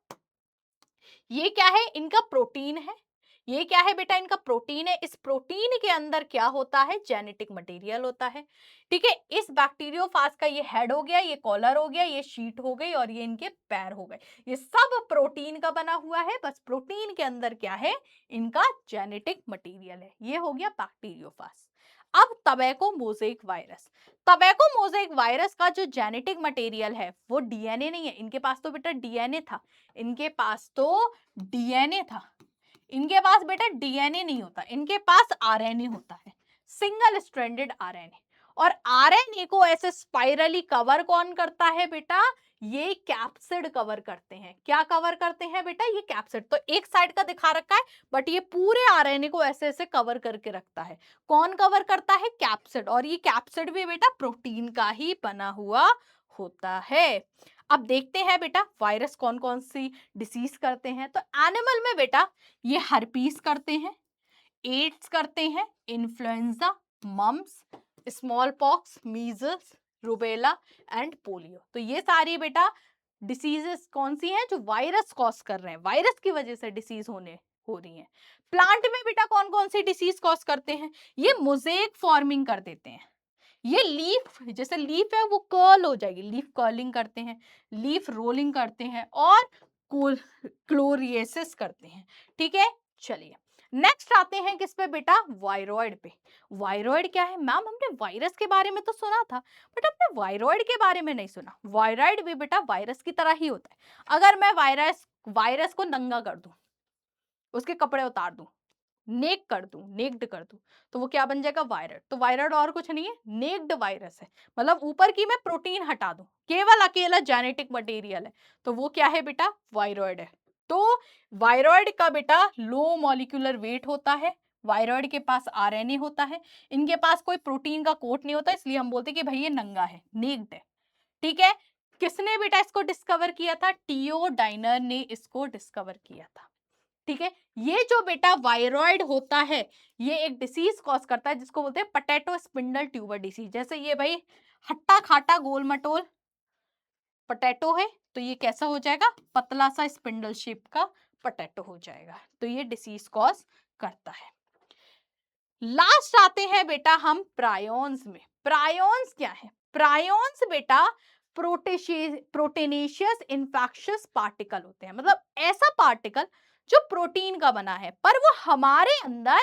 ये क्या है, इनका प्रोटीन है। ये क्या है बेटा, इनका प्रोटीन है। इस प्रोटीन के अंदर क्या होता है, जेनेटिक मटेरियल होता है। ठीक है, इस बैक्टीरियोफाज का ये हेड हो गया, ये कॉलर हो गया, ये शीट हो गई और ये इनके पैर हो गए। ये सब प्रोटीन का बना हुआ है। बस प्रोटीन के अंदर क्या है, इनका जेनेटिक मटेरियल है। ये हो गया बैक्टीरियोफाज। अब tobacco mosaic virus. Tobacco mosaic virus का जो जेनेटिक मटेरियल है वो डीएनए नहीं है। इनके पास तो बेटा डीएनए था, इनके पास तो डीएनए था। इनके पास बेटा डीएनए नहीं होता, इनके पास आरएनए होता है, सिंगल स्ट्रैंडेड आरएनए। और आरएनए को ऐसे स्पाइरली कवर कौन करता है बेटा, ये कैप्सिड कवर करते हैं। क्या कवर करते हैं बेटा, ये कैप्सिड। तो एक साइड का दिखा रखा है, बट ये पूरे आरएनए को ऐसे ऐसे कवर करके रखता है। कौन कवर करता है, कैप्सिड। और ये कैप्सिड भी बेटा प्रोटीन का ही बना हुआ होता है। अब देखते हैं बेटा वायरस कौन कौन सी डिसीज करते हैं। तो एनिमल में बेटा ये हर्पीस करते हैं, एड्स करते हैं, influenza, mumps, small pox, measles, rubella and polio. तो ये सारी बेटा डिसीजेस कौन सी हैं जो वायरस कॉज कर रहे हैं, वायरस की वजह से डिसीज हो रही हैं। प्लांट में बेटा कौन कौन सी डिसीज कॉज करते हैं, ये मोज़ेक फॉर्मिंग कर देते हैं। ये लीफ, जैसे लीफ है वो कर्ल हो जाएगी, लीफ कर्लिंग करते हैं, लीफ रोलिंग करते हैं और क्लोरिएसिस करते हैं। ठीक है, चलिए नेक्स्ट आते हैं किस पे बेटा, वायरॉइड पे। वायरॉइड क्या है मैम, हमने वायरस के बारे में तो सुना था बट हमने वायरॉइड के बारे में नहीं सुना। वायरॉइड भी बेटा वायरस की तरह ही होता है। अगर मैं वायरस वायरस को नंगा कर दूं, उसके कपड़े उतार दूं, नेक्ड कर दूं, तो वो क्या बन जाएगा, वायरस। तो वायरस और कुछ नहीं है, नेक्ड वायरस है। मतलब ऊपर की मैं प्रोटीन हटा दूं, केवल अकेला जेनेटिक मटेरियल है, तो वो क्या है बेटा, वायरॉइड है। तो वायरॉइड का बेटा लो मॉलिक्यूलर वेट होता है, वायरॉइड के पास आरएनए होता है, इनके पास कोई प्रोटीन का कोट नहीं होता, इसलिए हम बोलते हैं कि भाई ये नंगा है, नेक्ड है। ठीक है, किसने बेटा इसको डिस्कवर किया था, टीओ डाइनर ने इसको डिस्कवर किया था। ठीक है, ये जो बेटा वायरॉइड होता है ये एक डिसीज कॉज करता है जिसको बोलते हैं पोटैटो स्पिंडल ट्यूबर डिसीज। जैसे ये भाई हट्टा खाटा गोल मटोल पोटैटो है, तो ये कैसा हो जाएगा, पतला सा स्पिंडल शेप का पोटैटो हो जाएगा। तो ये डिसीज कॉज करता है। लास्ट आते हैं बेटा हम प्रायोन्स में। प्रायोन्स क्या है, प्रायोन्स बेटा प्रोटीनेशियस इन्फेक्शियस पार्टिकल होते हैं। मतलब ऐसा पार्टिकल जो प्रोटीन का बना है पर वो हमारे अंदर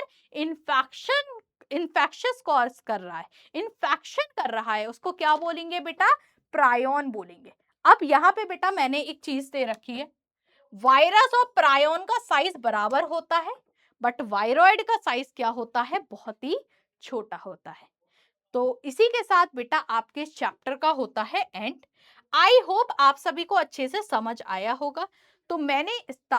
इन्फेक्शियस कॉज कर रहा है, इन्फेक्शन कर रहा है, उसको क्या बोलेंगे बेटा, प्रायोन बोलेंगे। अब यहाँ पे बेटा मैंने एक चीज दे रखी है, वायरस और प्रायोन का साइज बराबर होता है बट वायरॉइड का साइज क्या होता है, बहुत ही छोटा होता है। तो इसी के साथ बेटा आपके इस चैप्टर का होता है एंड। आई होप आप सभी को अच्छे से समझ आया होगा। तो मैंने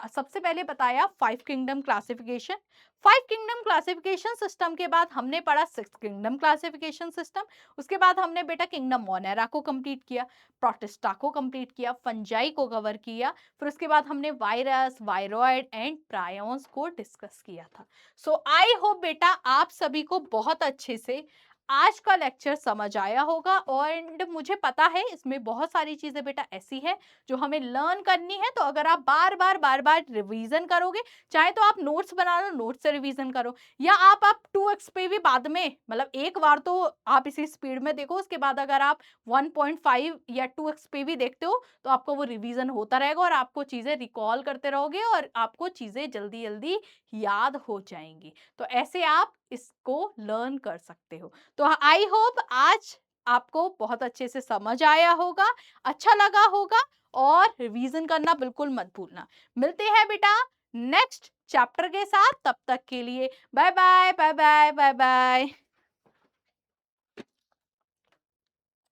सबसे पहले बताया 5 kingdom classification. 5 kingdom classification system के बाद हमने पढ़ा 6 किंगडम क्लासिफिकेशन सिस्टम। उसके बाद हमने बेटा किंगडम मोनेरा को कंप्लीट किया, प्रोटिस्टा को कंप्लीट किया, फंजाई को कवर किया, फिर उसके बाद हमने वायरस, वायरॉइड एंड प्रायोन्स को डिस्कस किया था। सो आई होप बेटा आप सभी को बहुत अच्छे से आज का लेक्चर समझ आया होगा। और मुझे पता है इसमें बहुत सारी चीजें बेटा ऐसी है जो हमें लर्न करनी है। तो अगर आप बार बार रिवीजन करोगे, चाहे तो आप नोट्स बना लो, नोट्स से रिवीजन करो, या आप 2x पे भी बाद में, मतलब एक बार तो आप इसी स्पीड में देखो, उसके बाद अगर आप 1.5 या 2x पे भी देखते हो तो आपको वो रिवीजन होता रहेगा और आपको चीजें रिकॉल करते रहोगे और आपको चीजें जल्दी जल्दी याद हो जाएंगी। तो ऐसे आप इसको लर्न कर सकते हो। तो आई होप आज आपको बहुत अच्छे से समझ आया होगा, अच्छा लगा होगा, और रिवीजन करना बिल्कुल मत भूलना। मिलते हैं बेटा नेक्स्ट चैप्टर के साथ, तब तक के लिए bye bye bye bye bye bye.